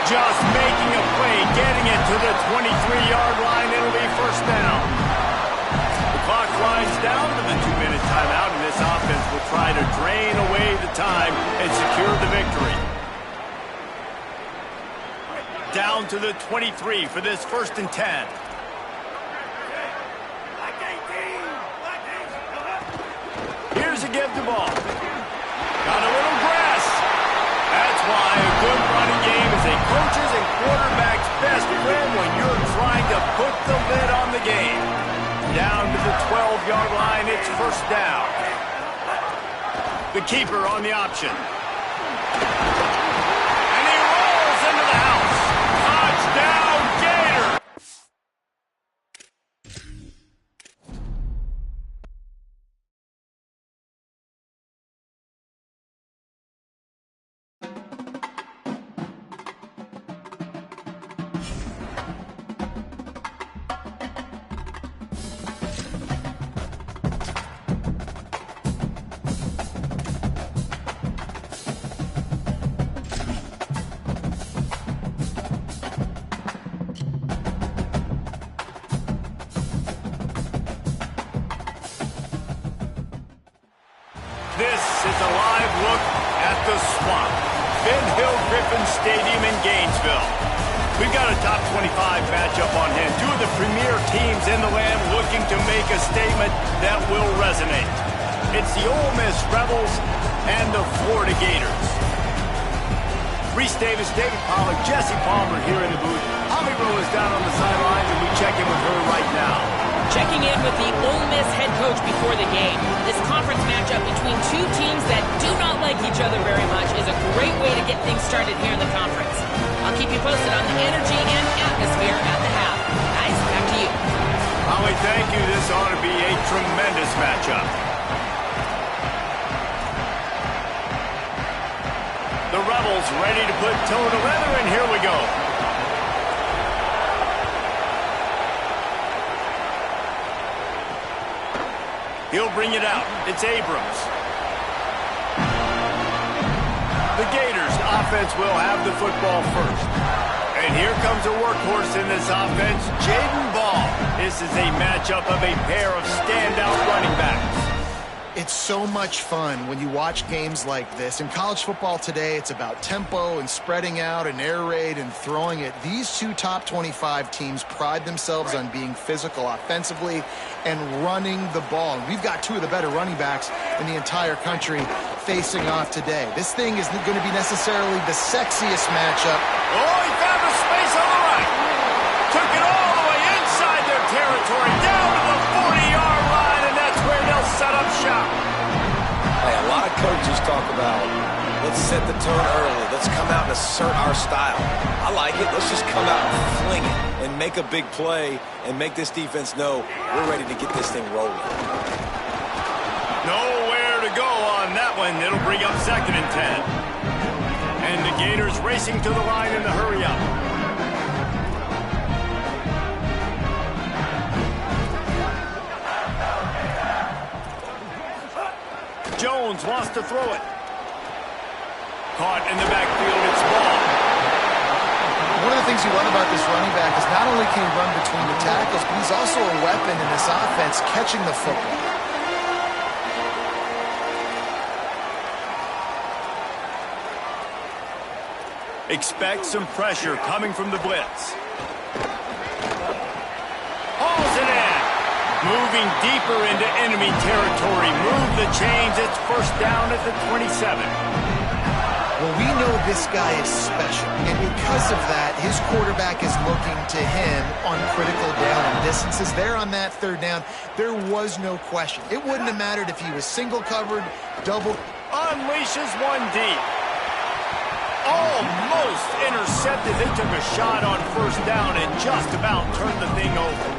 Just making a play, getting it to the 23-yard line. It'll be first down. The clock winds down to the 2-minute timeout, and this offense will try to drain away the time and secure the victory. Down to the 23 for this 1st and 10. Here's a give the ball. Got a little grass. That's why a good running game is a coach's and quarterback's best friend when you're trying to put the lid on the game. Down to the 12-yard line, it's first down. The keeper on the option. And he rolls into the house. Touchdown, Gator! This is a live look at the Swamp, Ben Hill Griffin Stadium in Gainesville. We've got a top 25 matchup on hand. Two of the premier teams in the land looking to make a statement that will resonate. It's the Ole Miss Rebels and the Florida Gators. Reese Davis, David Pollack, Jesse Palmer here in the booth. Holly Rowe is down on the sidelines, and we check in with her right now. Checking in with the Ole Miss head coach before the game. This conference matchup between two teams that do not like each other very much is a great way to get things started here in the conference. I'll keep you posted on the energy and atmosphere at the half. Guys, back to you. Holly, thank you. This ought to be a tremendous matchup. The Rebels ready to put toe to leather, and here we go. He'll bring it out. It's Abrams. The Gators offense will have the football first. And here comes a workhorse in this offense, Jaden Ball. This is a matchup of a pair of standout running backs. It's so much fun when you watch games like this. In college football today, it's about tempo and spreading out and air raid and throwing it. These two top 25 teams pride themselves on being physical offensively and running the ball. And we've got two of the better running backs in the entire country facing off today. This thing isn't going to be necessarily the sexiest matchup. Oh, he found a space on the right. Took it all the way inside their territory, down to the 40-yard line, and that's where they'll set up shop. Hey, a lot of coaches talk about, let's set the tone early. Let's come out and assert our style. I like it. Let's just come out and fling it and make a big play and make this defense know we're ready to get this thing rolling. Nowhere to go on that one. It'll bring up 2nd and 10. And the Gators racing to the line in the hurry up. Jones wants to throw it. Caught in the backfield, it's Ball. One of the things you love about this running back is not only can he run between the tackles, but he's also a weapon in this offense catching the football. Expect some pressure coming from the blitz. Hauls it in. Moving deeper into enemy territory. Move the chains. It's first down at the 27. Well, we know this guy is special, and because of that, his quarterback is looking to him on critical down and distances. There on that 3rd down, there was no question. It wouldn't have mattered if he was single covered, double. unleashes one deep. Almost intercepted. They took a shot on first down and just about turned the thing over.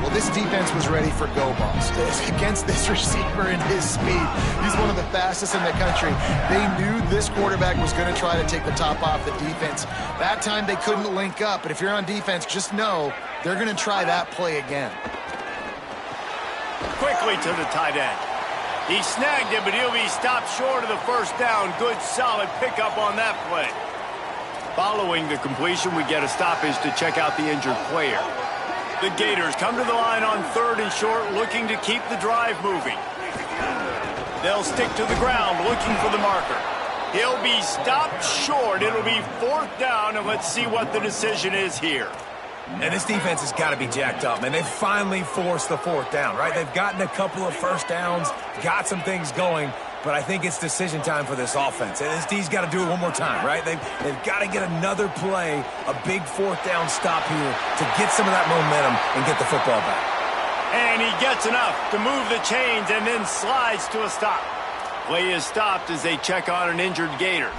Well, this defense was ready for go balls. Against this receiver and his speed, he's one of the fastest in the country. They knew this quarterback was going to try to take the top off the defense. That time they couldn't link up, but if you're on defense, just know they're going to try that play again. Quickly to the tight end. He snagged it, but he'll be stopped short of the first down. Good, solid pickup on that play. Following the completion, we get a stoppage to check out the injured player. The Gators come to the line on 3rd and short, looking to keep the drive moving. They'll stick to the ground, looking for the marker. He'll be stopped short. It'll be 4th down, and let's see what the decision is here. And this defense has got to be jacked up, man. They finally forced the 4th down, right? They've gotten a couple of first downs, got some things going, but I think it's decision time for this offense. And this D's got to do it one more time, right? They've got to get another play, a big 4th down stop here to get some of that momentum and get the football back. And he gets enough to move the chains and then slides to a stop. Play is stopped as they check on an injured Gator.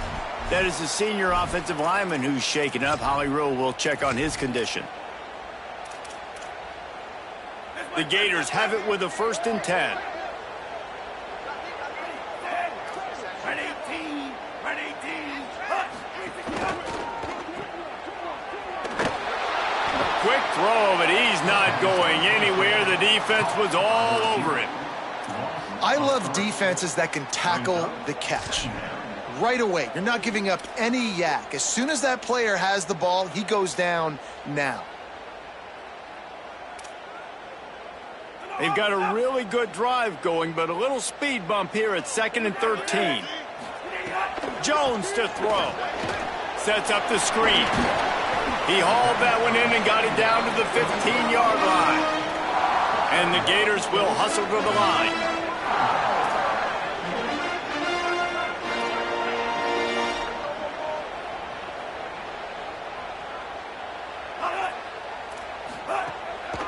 That is the senior offensive lineman who's shaken up. Holly Rowe will check on his condition. The Gators have it with a 1st and 10. Quick throw, but he's not going anywhere. The defense was all over him. I love defenses that can tackle the catch. Right away, you're not giving up any yak. As soon as that player has the ball, he goes down now. They've got a really good drive going, but a little speed bump here at 2nd and 13. Jones to throw. Sets up the screen. He hauled that one in and got it down to the 15-yard line. And the Gators will hustle to the line.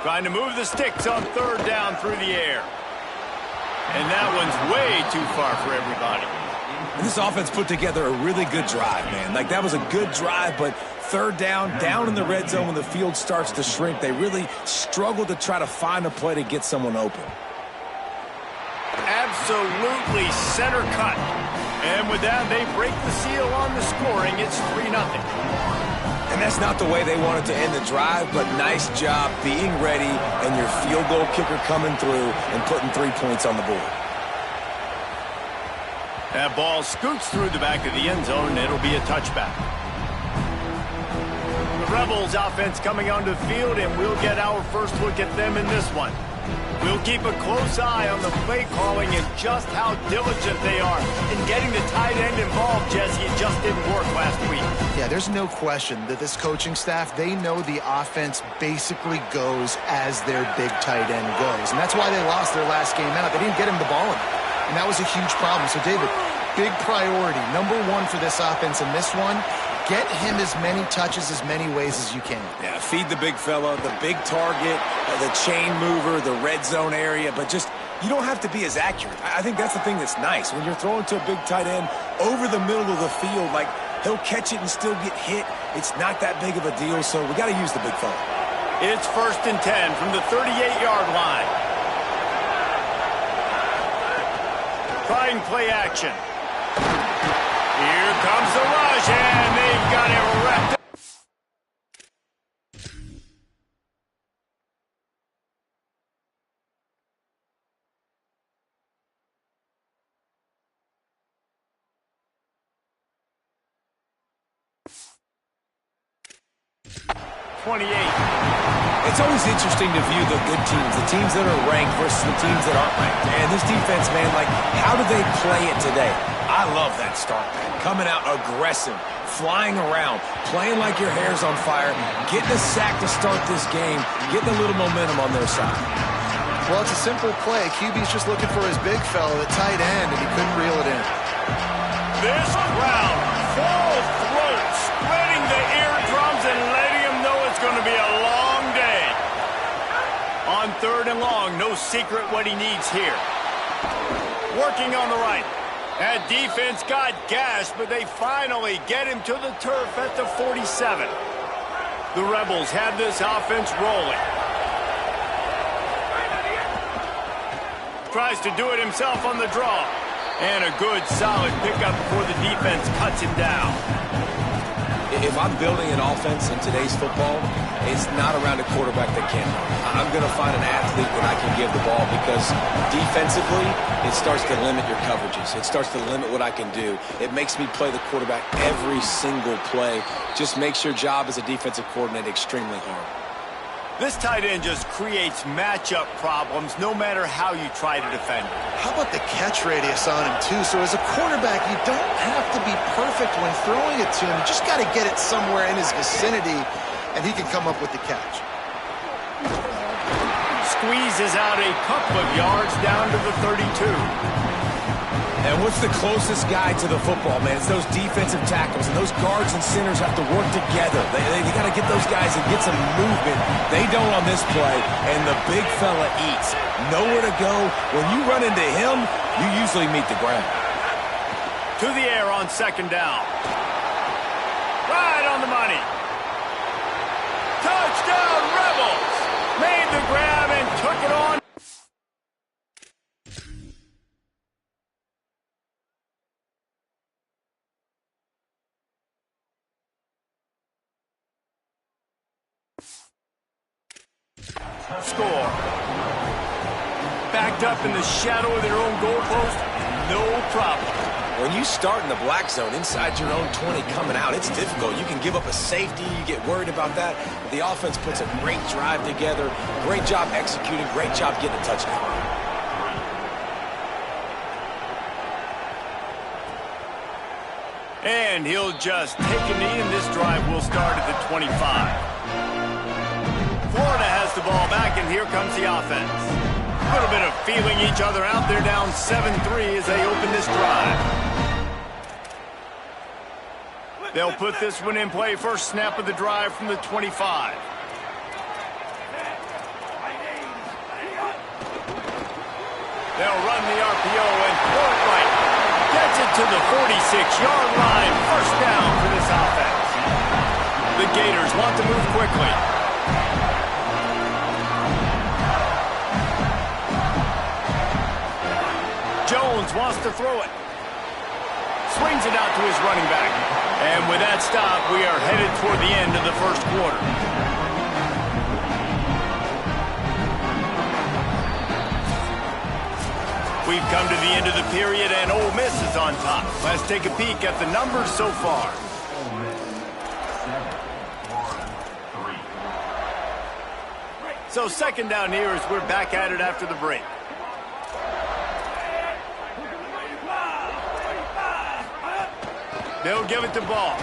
Trying to move the sticks on 3rd down through the air. And that one's way too far for everybody. And this offense put together a really good drive, man. Like, that was a good drive, but 3rd down in the red zone when the field starts to shrink, they really struggle to try to find a play to get someone open. Absolutely center cut. And with that, they break the seal on the scoring. It's 3-0. And that's not the way they wanted to end the drive, but nice job being ready and your field goal kicker coming through and putting 3 points on the board. That ball scoots through the back of the end zone, and it'll be a touchback. The Rebels offense coming onto the field, and we'll get our first look at them in this one. We'll keep a close eye on the play calling and just how diligent they are in getting the tight end involved, Jesse. It just didn't work last week. Yeah, there's no question that this coaching staff, they know the offense basically goes as their big tight end goes. And that's why they lost their last game out. They didn't get him the ball in. And that was a huge problem. So, David, big priority, number 1 for this offense in this one, get him as many touches, as many ways as you can. Yeah, feed the big fella, the big target, the chain mover, the red zone area, but just, you don't have to be as accurate. I think that's the thing that's nice. When you're throwing to a big tight end over the middle of the field, like, he'll catch it and still get hit. It's not that big of a deal, so we got to use the big fella. It's 1st and 10 from the 38-yard line. Trying play action. Here comes the rush, and they've got it wrapped up. It's always interesting to view the good teams that are ranked versus the teams that aren't ranked. And this defense, man, like, how do they play it today? I love that start, man. Coming out aggressive, flying around, playing like your hair's on fire, getting a sack to start this game, getting a little momentum on their side. Well, it's a simple play. QB's just looking for his big fella, the tight end, and he couldn't reel it in. This crowd, full throat, splitting the eardrums and letting them know it's going to be a long day. On 3rd and long, no secret what he needs here. Working on the right. That defense got gashed, but they finally get him to the turf at the 47. The Rebels have this offense rolling. Tries to do it himself on the draw. And a good, solid pickup before the defense cuts him down. If I'm building an offense in today's football, it's not around a quarterback that can't run. I'm going to find an athlete that I can give the ball because defensively, it starts to limit your coverages. It starts to limit what I can do. It makes me play the quarterback every single play. Just makes your job as a defensive coordinator extremely hard. This tight end just creates matchup problems no matter how you try to defend it. How about the catch radius on him, too? So as a quarterback, you don't have to be perfect when throwing it to him. You just got to get it somewhere in his vicinity, and he can come up with the catch. Squeezes out a couple of yards down to the 32. And what's the closest guy to the football, man? It's those defensive tackles, and those guards and centers have to work together. They got to get those guys and get some movement. They don't on this play, and the big fella eats. Nowhere to go. When you run into him, you usually meet the ground. To the air on second down. Right on the money. Touchdown, Rebels! Made the grab and took it on. Score. Backed up in the shadow of their own goalpost, no problem. When you start in the black zone inside your own 20 coming out, it's difficult. You can give up a safety. You get worried about that. The offense puts a great drive together. Great job executing. Great job getting a touchdown. And he'll just take a knee, and this drive will start at the 25. Florida has the ball back, and here comes the offense. A little bit of feeling each other out. They're down 7-3 as they open this drive. They'll put this one in play. First snap of the drive from the 25. They'll run the RPO and throw it right. Gets it to the 46-yard line. First down for this offense. The Gators want to move quickly. Jones wants to throw it. Swings it out to his running back. And with that stop, we are headed toward the end of the first quarter. We've come to the end of the period, and Ole Miss is on top. Let's take a peek at the numbers so far. So second down here as we're back at it after the break. They'll give it to Ball.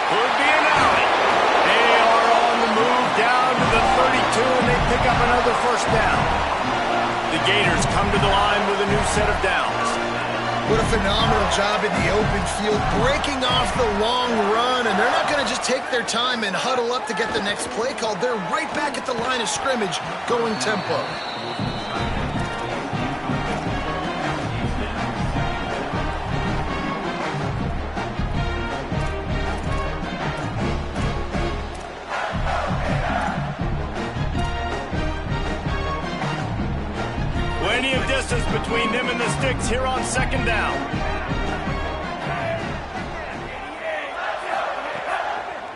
Could be an alley. They are on the move down to the 32, and they pick up another first down. The Gators come to the line with a new set of downs. What a phenomenal job in the open field, breaking off the long run, and they're not going to just take their time and huddle up to get the next play called. They're right back at the line of scrimmage, going tempo. Plenty of distance between them and the sticks here on second down.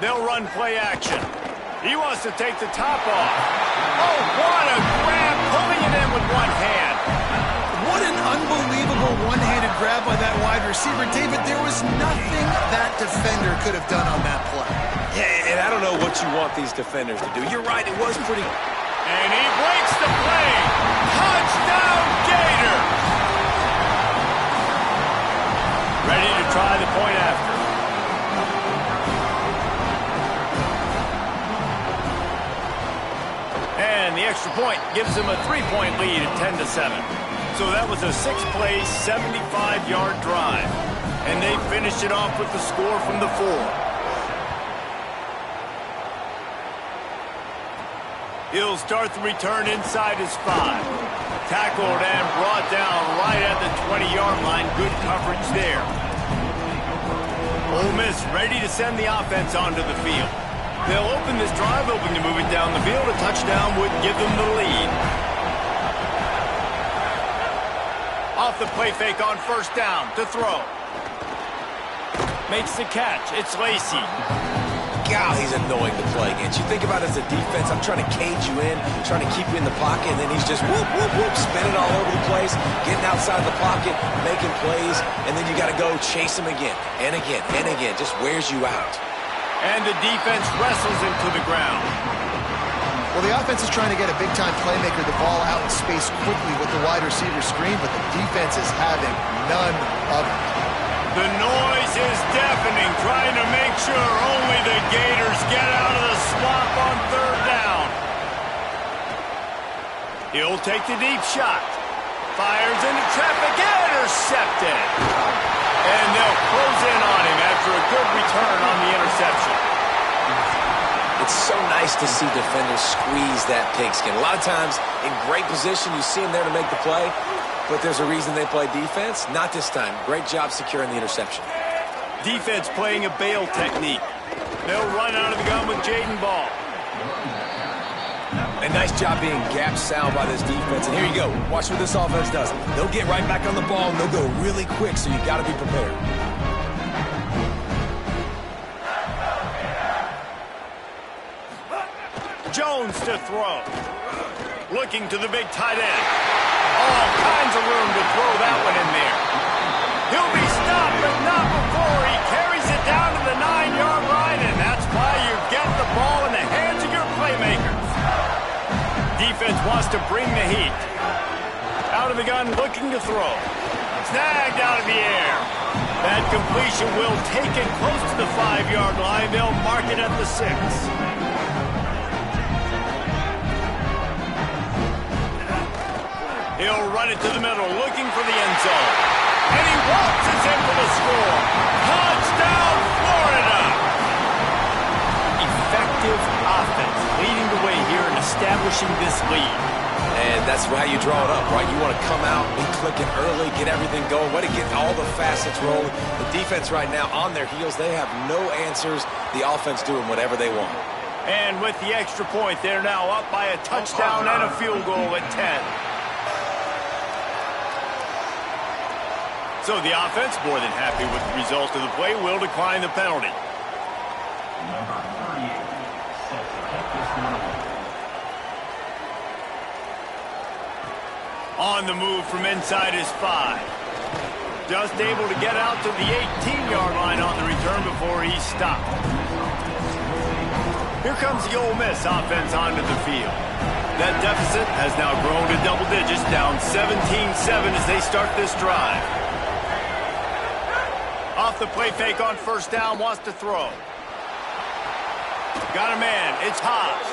They'll run play action. He wants to take the top off. Oh, what a grab, pulling it in with one hand. What an unbelievable one-handed grab by that wide receiver. David, there was nothing that defender could have done on that play. Yeah, and I don't know what you want these defenders to do. You're right, it was pretty... And he breaks the play. Touchdown, Gators! Ready to try the point after. And the extra point gives them a 3-point lead at 10-7. So that was a 6-play, 75-yard drive. And they finished it off with the score from the 4. He'll start the return inside his 5. Tackled and brought down right at the 20-yard line. Good coverage there. Ole Miss ready to send the offense onto the field. They'll open this drive, hoping to move it down the field. A touchdown would give them the lead. Off the play fake on first down to throw. Makes the catch. It's Lacy. God, he's annoying to play against. You think about it as a defense, I'm trying to cage you in, trying to keep you in the pocket, and then he's just whoop, whoop, whoop, spinning all over the place, getting outside the pocket, making plays, and then you got to go chase him again, and again, and again. Just wears you out. And the defense wrestles him to the ground. Well, the offense is trying to get a big-time playmaker the ball out in space quickly with the wide receiver screen, but the defense is having none of it. The noise is deafening, trying to make sure only the Gators get out of the swamp on third down. He'll take the deep shot. Fires into traffic, intercepted. And they'll close in on him after a good return on the interception. It's so nice to see defenders squeeze that pigskin. A lot of times, in great position, you see them there to make the play. But there's a reason they play defense. Not this time. Great job securing the interception. Defense playing a bail technique. They'll run out of the gun with Jaden Ball. A nice job being gap sound by this defense. And here you go. Watch what this offense does. They'll get right back on the ball, and they'll go really quick, so you got to be prepared. Jones to throw. Looking to the big tight end. All kinds of room to throw that one in there. He'll be stopped, but not before he carries it down to the 9-yard line, and that's why you get the ball in the hands of your playmakers. Defense wants to bring the heat. Out of the gun, looking to throw. Snagged out of the air. That completion will take it close to the 5-yard line. They'll mark it at the 6. He'll run it to the middle, looking for the end zone. And he waltzes in for the score. Touchdown, Florida! Effective offense, leading the way here and establishing this lead. And that's how you draw it up, right? You want to come out, be clicking early, get everything going, way to get all the facets rolling. The defense right now on their heels, they have no answers. The offense doing whatever they want. And with the extra point, they're now up by a touchdown and a field goal at 10. So the offense, more than happy with the result of the play, will decline the penalty. On the move from inside his 5. Just able to get out to the 18-yard line on the return before he's stopped. Here comes the Ole Miss offense onto the field. That deficit has now grown to double digits, down 17-7 as they start this drive. Off the play fake on first down, wants to throw. Got a man, it's Hobbs.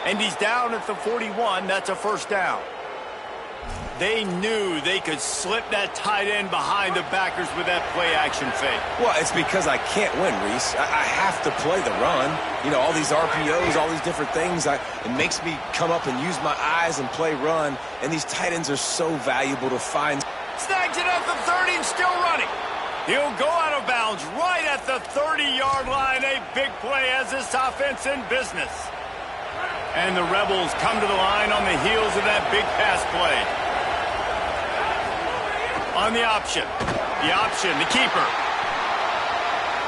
And he's down at the 41, that's a first down. They knew they could slip that tight end behind the backers with that play-action fake. Well, it's because I can't win, Reese. I have to play the run. You know, all these RPOs, all these different things. It makes me come up and use my eyes and play run. And these tight ends are so valuable to find. Snags it at the 30 and still running. He'll go out of bounds right at the 30-yard line. A big play as this offense in business. And the Rebels come to the line on the heels of that big pass play. On the option, the keeper.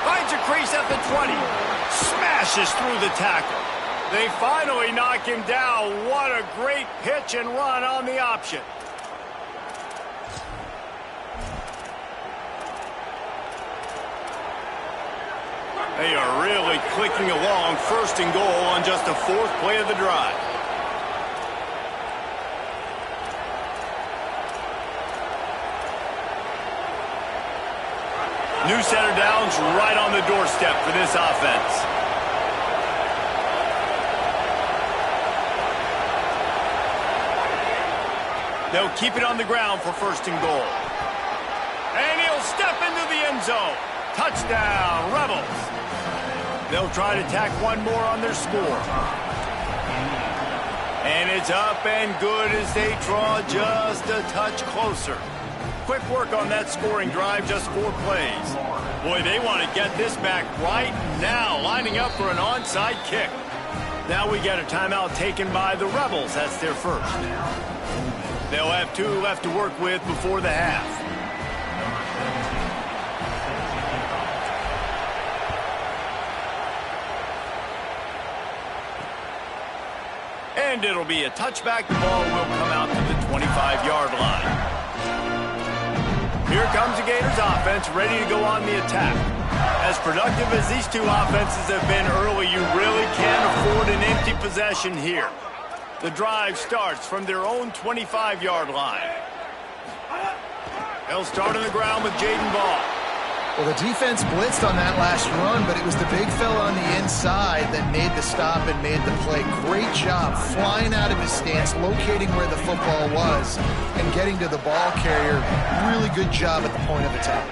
Finds a crease at the 20. Smashes through the tackle. They finally knock him down. What a great pitch and run on the option. They are really clicking along, first and goal on just the 4th play of the drive. New center downs right on the doorstep for this offense. They'll keep it on the ground for first and goal. And he'll step into the end zone. Touchdown, Rebels. They'll try to tack one more on their score. And it's up and good as they draw just a touch closer. Quick work on that scoring drive, just 4 plays. Boy, they want to get this back right now, lining up for an onside kick. Now we get a timeout taken by the Rebels. That's their first. They'll have 2 left to work with before the half. And it'll be a touchback. The ball will come out to the 25-yard line. Here comes the Gators offense, ready to go on the attack. As productive as these 2 offenses have been early, you really can't afford an empty possession here. The drive starts from their own 25-yard line. They'll start on the ground with Jaden Ball. Well, the defense blitzed on that last run, but it was the big fella on the inside that made the stop and made the play. Great job flying out of his stance, locating where the football was, and getting to the ball carrier. Really good job at the point of attack.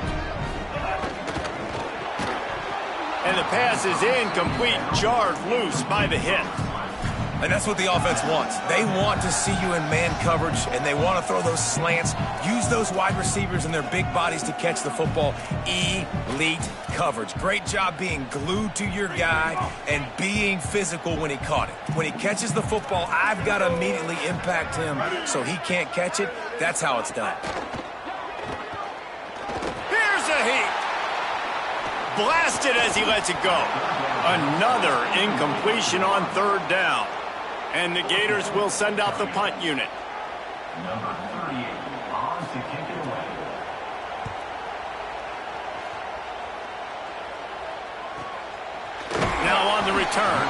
And the pass is incomplete, jarred loose by the hit. And that's what the offense wants. They want to see you in man coverage, and they want to throw those slants, use those wide receivers and their big bodies to catch the football. Elite coverage. Great job being glued to your guy and being physical when he caught it. When he catches the football, I've got to immediately impact him so he can't catch it. That's how it's done. Here's a heat. Blasted as he lets it go. Another incompletion on 3rd down. And the Gators will send out the punt unit. Number 38 on to kick it away. Now on the return.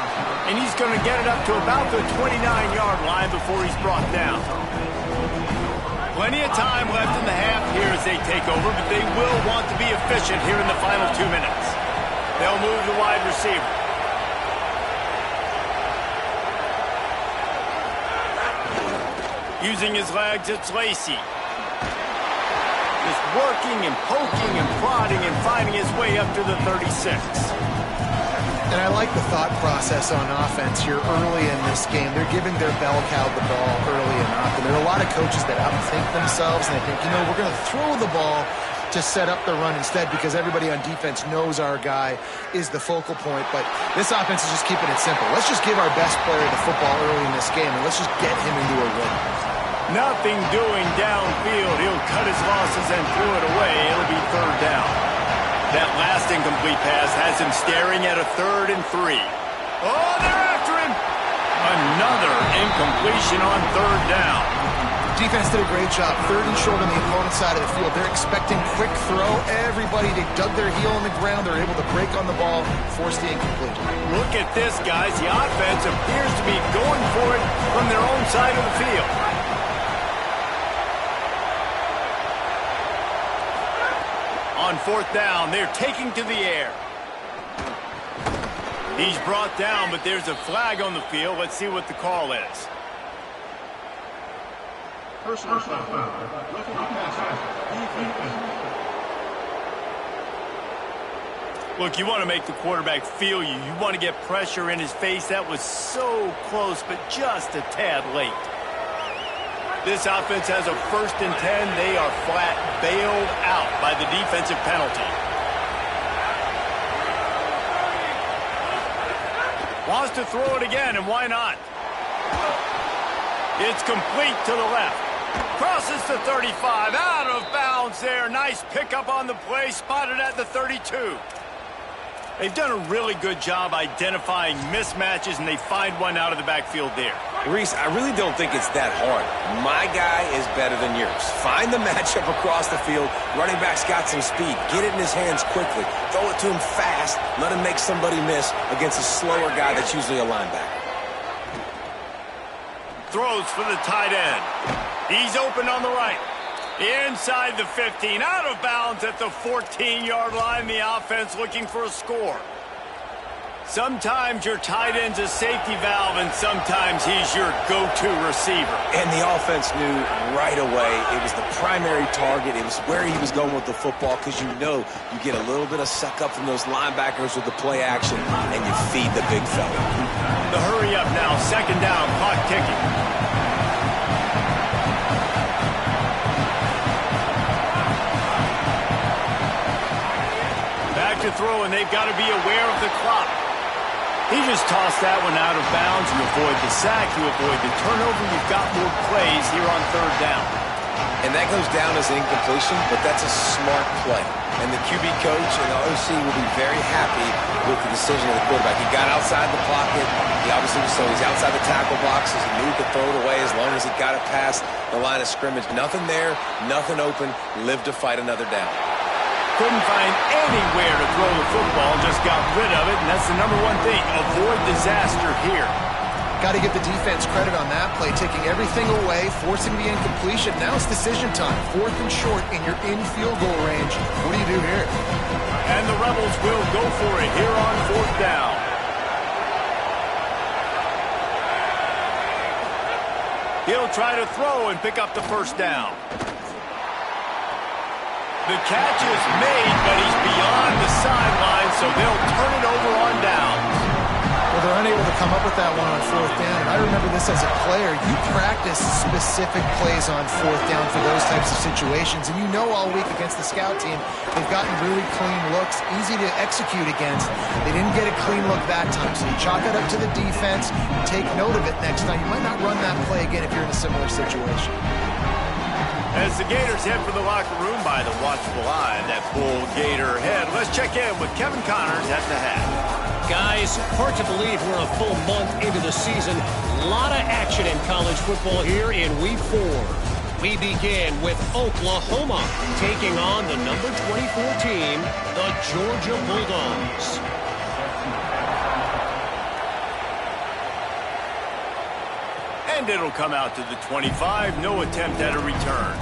And he's going to get it up to about the 29-yard line before he's brought down. Plenty of time left in the half here as they take over, but they will want to be efficient here in the final 2 minutes. They'll move the wide receiver. Using his legs, it's Lacey. Just working and poking and prodding and finding his way up to the 36. And I like the thought process on offense here early in this game. They're giving their bell cow the ball early enough. And there are a lot of coaches that outthink themselves, and they think, you know, we're going to throw the ball to set up the run instead because everybody on defense knows our guy is the focal point. But this offense is just keeping it simple. Let's just give our best player the football early in this game, and let's just get him into a rhythm. Nothing doing downfield. He'll cut his losses and throw it away. It'll be 3rd down. That last incomplete pass has him staring at a 3rd and 3. Oh, they're after him! Another incompletion on 3rd down. Defense did a great job. 3rd and short on the opponent's side of the field. They're expecting quick throw. Everybody, they dug their heel on the ground. They're able to break on the ball, force the incomplete. Look at this, guys. The offense appears to be going for it from their own side of the field. On 4th down, they're taking to the air. He's brought down, but there's a flag on the field. Let's see what the call is. Personal foul. Look, you want to make the quarterback feel you. You want to get pressure in his face. That was so close, but just a tad late. This offense has a 1st and 10. They are flat bailed out by the defensive penalty. Wants to throw it again, and why not? It's complete to the left. Crosses the 35. Out of bounds there. Nice pickup on the play. Spotted at the 32. They've done a really good job identifying mismatches, and they find one out of the backfield there. Reese, I really don't think it's that hard. My guy is better than yours. Find the matchup across the field. Running back's got some speed. Get it in his hands quickly. Throw it to him fast. Let him make somebody miss against a slower guy that's usually a linebacker. Throws for the tight end. He's open on the right. Inside the 15, out of bounds at the 14-yard line. The offense looking for a score. Sometimes your tight end's a safety valve, and sometimes he's your go-to receiver. And the offense knew right away it was the primary target. It was where he was going with the football, because you know you get a little bit of suck up from those linebackers with the play action, and you feed the big fella. The hurry up now, second down, clock ticking. Back to throw, and they've got to be aware of the clock. He just tossed that one out of bounds. You avoid the sack, you avoid the turnover. You've got more plays here on third down. And that goes down as an incompletion, but that's a smart play. And the QB coach and the OC will be very happy with the decision of the quarterback. He got outside the pocket. He obviously was so he's outside the tackle boxes. He knew he could throw it away as long as he got it past the line of scrimmage. Nothing there, nothing open. Live to fight another down. Couldn't find anywhere to throw the football, just got rid of it, and that's the number one thing. Avoid disaster here. Got to give the defense credit on that play, taking everything away, forcing the incompletion. Now it's decision time. 4th and short, and you're in field goal range. What do you do here? And the Rebels will go for it here on 4th down. He'll try to throw and pick up the first down. The catch is made, but he's beyond the sideline, so they'll turn it over on downs. Well, they're unable to come up with that one on 4th down, and I remember this as a player. You practice specific plays on 4th down for those types of situations, and you know all week against the scout team, they've gotten really clean looks, easy to execute against. They didn't get a clean look that time, so you chalk it up to the defense, take note of it next time. You might not run that play again if you're in a similar situation. As the Gators head for the locker room by the watchful eye of that bull Gator head, let's check in with Kevin Connors at the hat. Guys, hard to believe we're a full month into the season. A lot of action in college football here in Week 4. We begin with Oklahoma taking on the number 24 team, the Georgia Bulldogs. And it'll come out to the 25. No attempt at a return.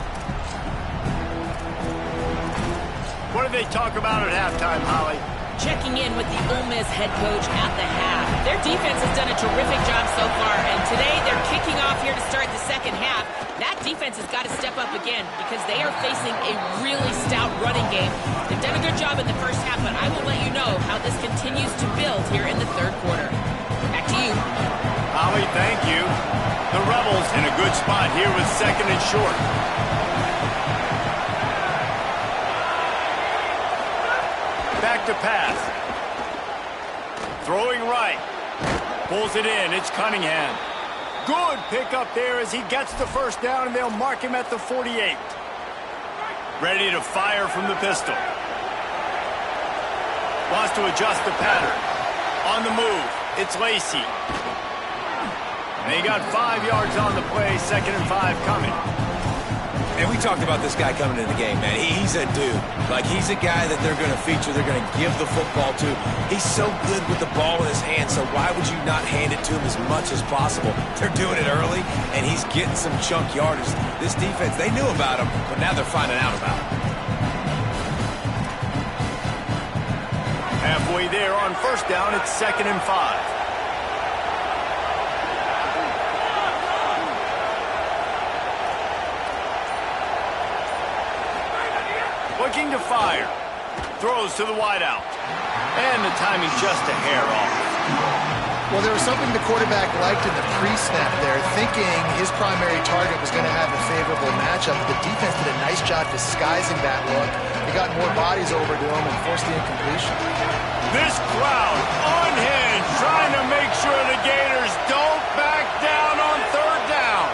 What did they talk about at halftime, Holly? Checking in with the Ole Miss head coach at the half. Their defense has done a terrific job so far, and today they're kicking off here to start the second half. That defense has got to step up again because they are facing a really stout running game. They've done a good job in the first half, but I will let you know how this continues to build here in the third quarter. Back to you. Holly, thank you. The Rebels in a good spot here with second and short. Back to pass. Throwing right. Pulls it in. It's Cunningham. Good pickup there as he gets the first down, and they'll mark him at the 48. Ready to fire from the pistol. Wants to adjust the pattern. On the move. It's Lacey. And he got 5 yards on the play, 2nd and 5 coming. And we talked about this guy coming in the game, man. He's a dude. Like, he's a guy that they're going to feature, they're going to give the football to. He's so good with the ball in his hand, so why would you not hand it to him as much as possible? They're doing it early, and he's getting some chunk yardage. This defense, they knew about him, but now they're finding out about him. Halfway there on first down, it's 2nd and 5. Looking to fire. Throws to the wideout. And the timing just a hair off. Well, there was something the quarterback liked in the pre-snap there, thinking his primary target was going to have a favorable matchup. The defense did a nice job disguising that look. They got more bodies over to him and forced the incompletion. This crowd unhinged, trying to make sure the Gators don't back down on third down.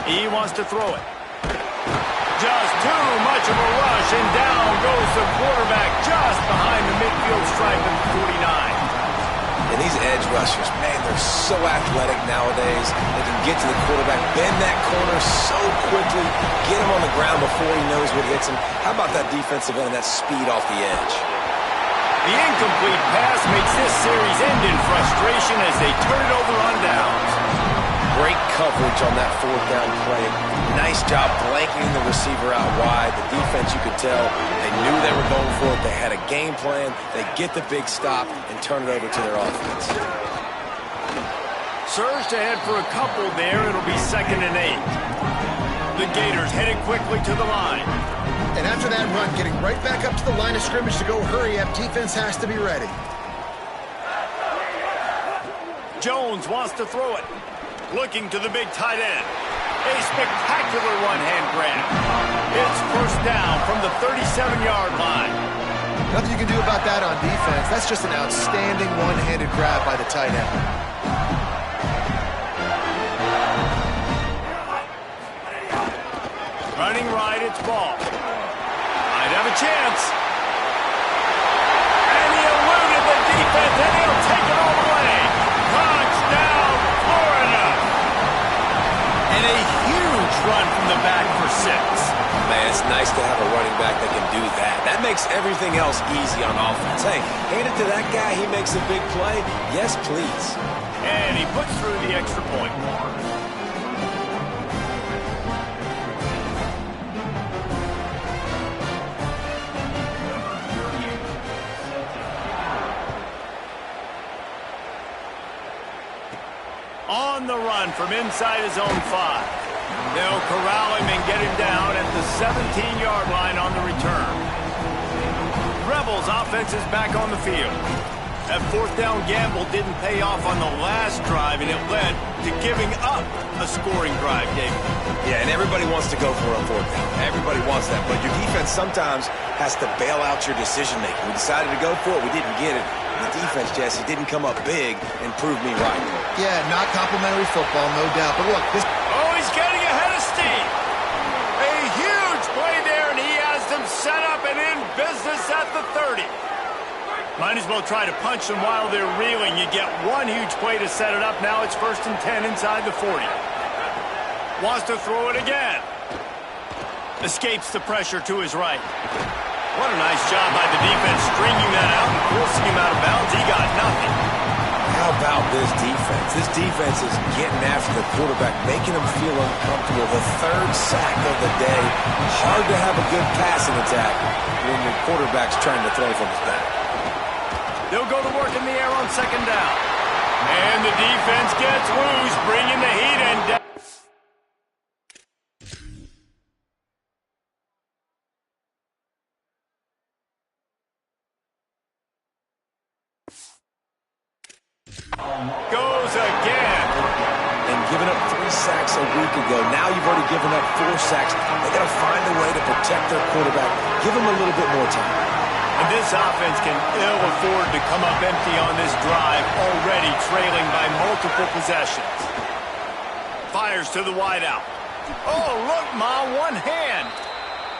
He wants to throw it. Just too much of a rush, and down goes the quarterback just behind the midfield stripe at the 49. And these edge rushers, man, they're so athletic nowadays. They can get to the quarterback, bend that corner so quickly, get him on the ground before he knows what hits him. How about that defensive end and that speed off the edge? The incomplete pass makes this series end in frustration as they turn it over on downs. Great coverage on that fourth down play. Nice job blanketing the receiver out wide. The defense, you could tell, they knew they were going for it. They had a game plan. They get the big stop and turn it over to their offense. Surge to head for a couple there. It'll be 2nd and 8. The Gators headed quickly to the line. And after that run, getting right back up to the line of scrimmage to go hurry up, defense has to be ready. Jones wants to throw it. Looking to the big tight end. A spectacular one-hand grab. It's first down from the 37-yard line. Nothing you can do about that on defense. That's just an outstanding one-handed grab by the tight end. Running right, it's ball. Might have a chance. And he eluded the defense, and he'll take it all the way. Touchdown, Florida. And a huge run from the back for 6. Man, it's nice to have a running back that can do that. That makes everything else easy on offense. Hey, hand it to that guy. He makes a big play. Yes, please. And he puts through the extra point. On the run from inside his own 5. They'll corral him and get him down at the 17-yard line on the return. Rebels offense is back on the field. That fourth down gamble didn't pay off on the last drive, and it led to giving up a scoring drive, David. Yeah, and everybody wants to go for a fourth down. Everybody wants that, but your defense sometimes has to bail out your decision-making. We decided to go for it. We didn't get it. The defense, Jesse, didn't come up big and prove me right. Yeah, not complimentary football, no doubt. But look, this... Oh, he's getting ahead of steam. A huge play there, and he has them set up and in business at the 30. Might as well try to punch them while they're reeling. You get one huge play to set it up. Now it's 1st and 10 inside the 40. Wants to throw it again. Escapes the pressure to his right. What a nice job by the defense stringing that out and forcing him out of bounds. He got nothing. How about this defense? This defense is getting after the quarterback, making him feel uncomfortable. The 3rd sack of the day. Hard to have a good passing attack when your quarterback's trying to throw from his back. They'll go to work in the air on 2nd down. And the defense gets loose, bringing the heat and down. Goes again. And giving up 3 sacks a week ago. Now you've already given up 4 sacks. They got to find a way to protect their quarterback. Give him a little bit more time. And this offense can ill afford to come up empty on this drive, already trailing by multiple possessions. Fires to the wideout. Oh, look, Ma, one hand.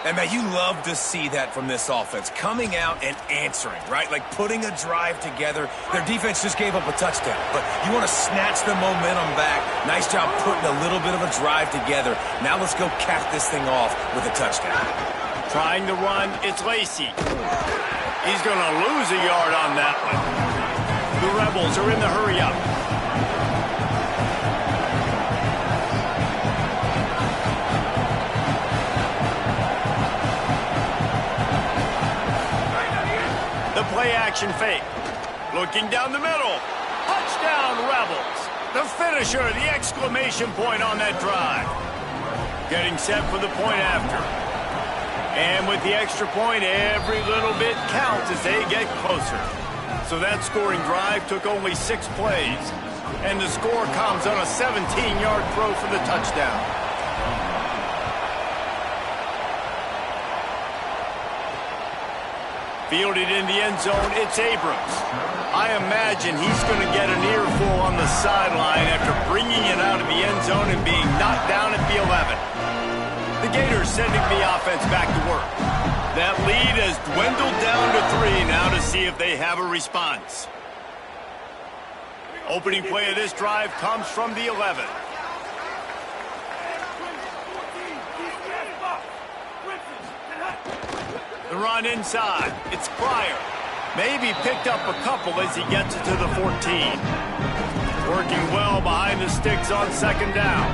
And, man, you love to see that from this offense. Coming out and answering, right? Like putting a drive together. Their defense just gave up a touchdown. But you want to snatch the momentum back. Nice job putting a little bit of a drive together. Now let's go cap this thing off with a touchdown. Trying to run, it's Lacey. He's going to lose a yard on that one. The Rebels are in the hurry-up. The play-action fake. Looking down the middle. Touchdown, Rebels. The finisher, the exclamation point on that drive. Getting set for the point after. And with the extra point, every little bit counts as they get closer. So that scoring drive took only 6 plays. And the score comes on a 17-yard throw for the touchdown. Fielded in the end zone, it's Abrams. I imagine he's going to get an earful on the sideline after bringing it out of the end zone and being knocked down at the 11. The Gators sending the offense back to work. That lead has dwindled down to 3 now to see if they have a response. Opening play of this drive comes from the 11. The run inside. It's Pryor. Maybe picked up a couple as he gets it to the 14. Working well behind the sticks on second down.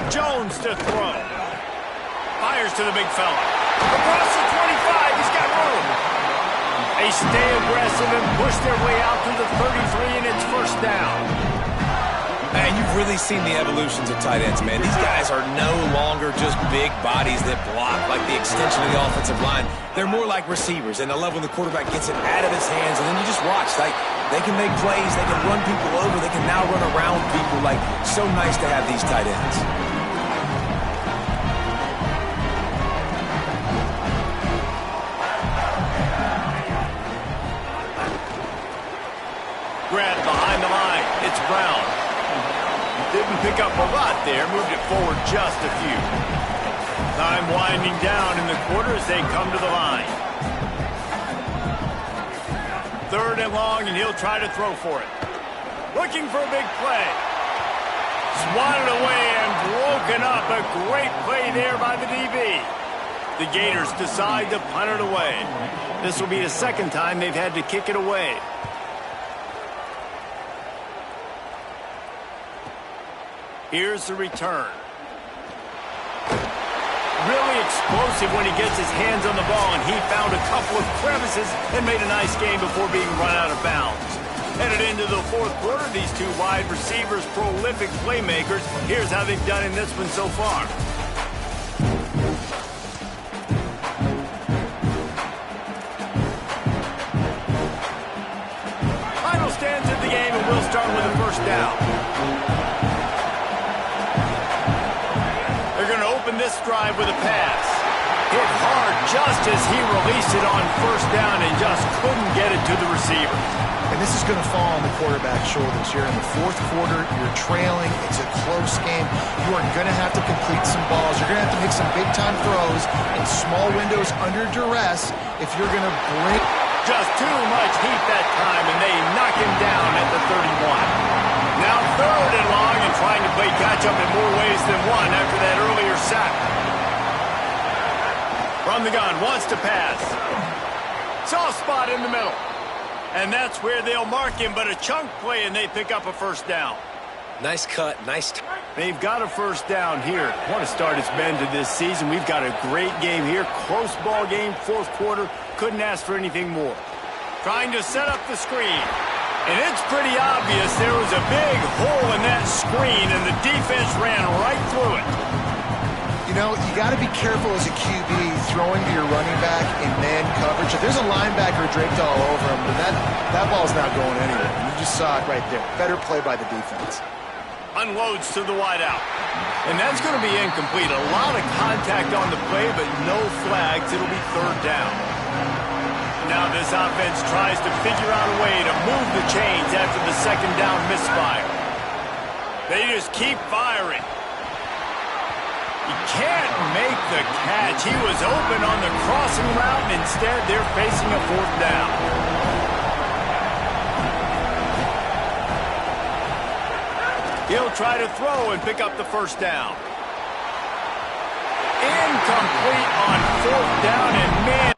Jones to throw. Fires to the big fella. Across the 25, he's got room. They stay aggressive and push their way out to the 33, and it's first down. Man, you've really seen the evolutions of tight ends, man. These guys are no longer just big bodies that block like the extension of the offensive line. They're more like receivers, and I love when the quarterback gets it out of his hands, and then you just watch. Like, they can make plays, they can run people over, they can now run around people. Like, so nice to have these tight ends. Grant behind the line. It's Brown. Didn't pick up a lot there. Moved it forward just a few. Time winding down in the quarter as they come to the line. 3rd and long, and he'll try to throw for it. Looking for a big play. Swatted away and broken up. A great play there by the DB. The Gators decide to punt it away. This will be the second time they've had to kick it away. Here's the return. Really explosive when he gets his hands on the ball, and he found a couple of crevices and made a nice game before being run out of bounds. Headed into the 4th quarter, these two wide receivers, prolific playmakers. Here's how they've done in this one so far. Final stands at the game, and we'll start with a first down. This drive with a pass. Hit hard just as he released it on first down and just couldn't get it to the receiver. And this is going to fall on the quarterback's shoulders. You're in the 4th quarter. You're trailing. It's a close game. You are going to have to complete some balls. You're going to have to make some big-time throws in small windows under duress if you're going to bring... Just too much heat that time, and they knock him down at the 31. Now 3rd and long, and trying to play catch-up in more ways than one after that earlier sack. From the gun, wants to pass. Soft spot in the middle. And that's where they'll mark him, but a chunk play, and they pick up a first down. Nice cut, nice. They've got a first down here. What a start it's been to this season. We've got a great game here. Close ball game, 4th quarter. Couldn't ask for anything more. Trying to set up the screen. And it's pretty obvious there was a big hole in that screen, and the defense ran right through it. You know, you got to be careful as a QB throwing to your running back in man coverage. If there's a linebacker draped all over him, then that ball's not going anywhere. You just saw it right there. Better play by the defense. Unloads to the wideout. And that's going to be incomplete. A lot of contact on the play, but no flags. It'll be 3rd down. Now this offense tries to figure out a way to move the chains after the 2nd down misfire. They just keep firing. He can't make the catch. He was open on the crossing route, and instead they're facing a 4th down. He'll try to throw and pick up the first down. Incomplete on 4th down, and man,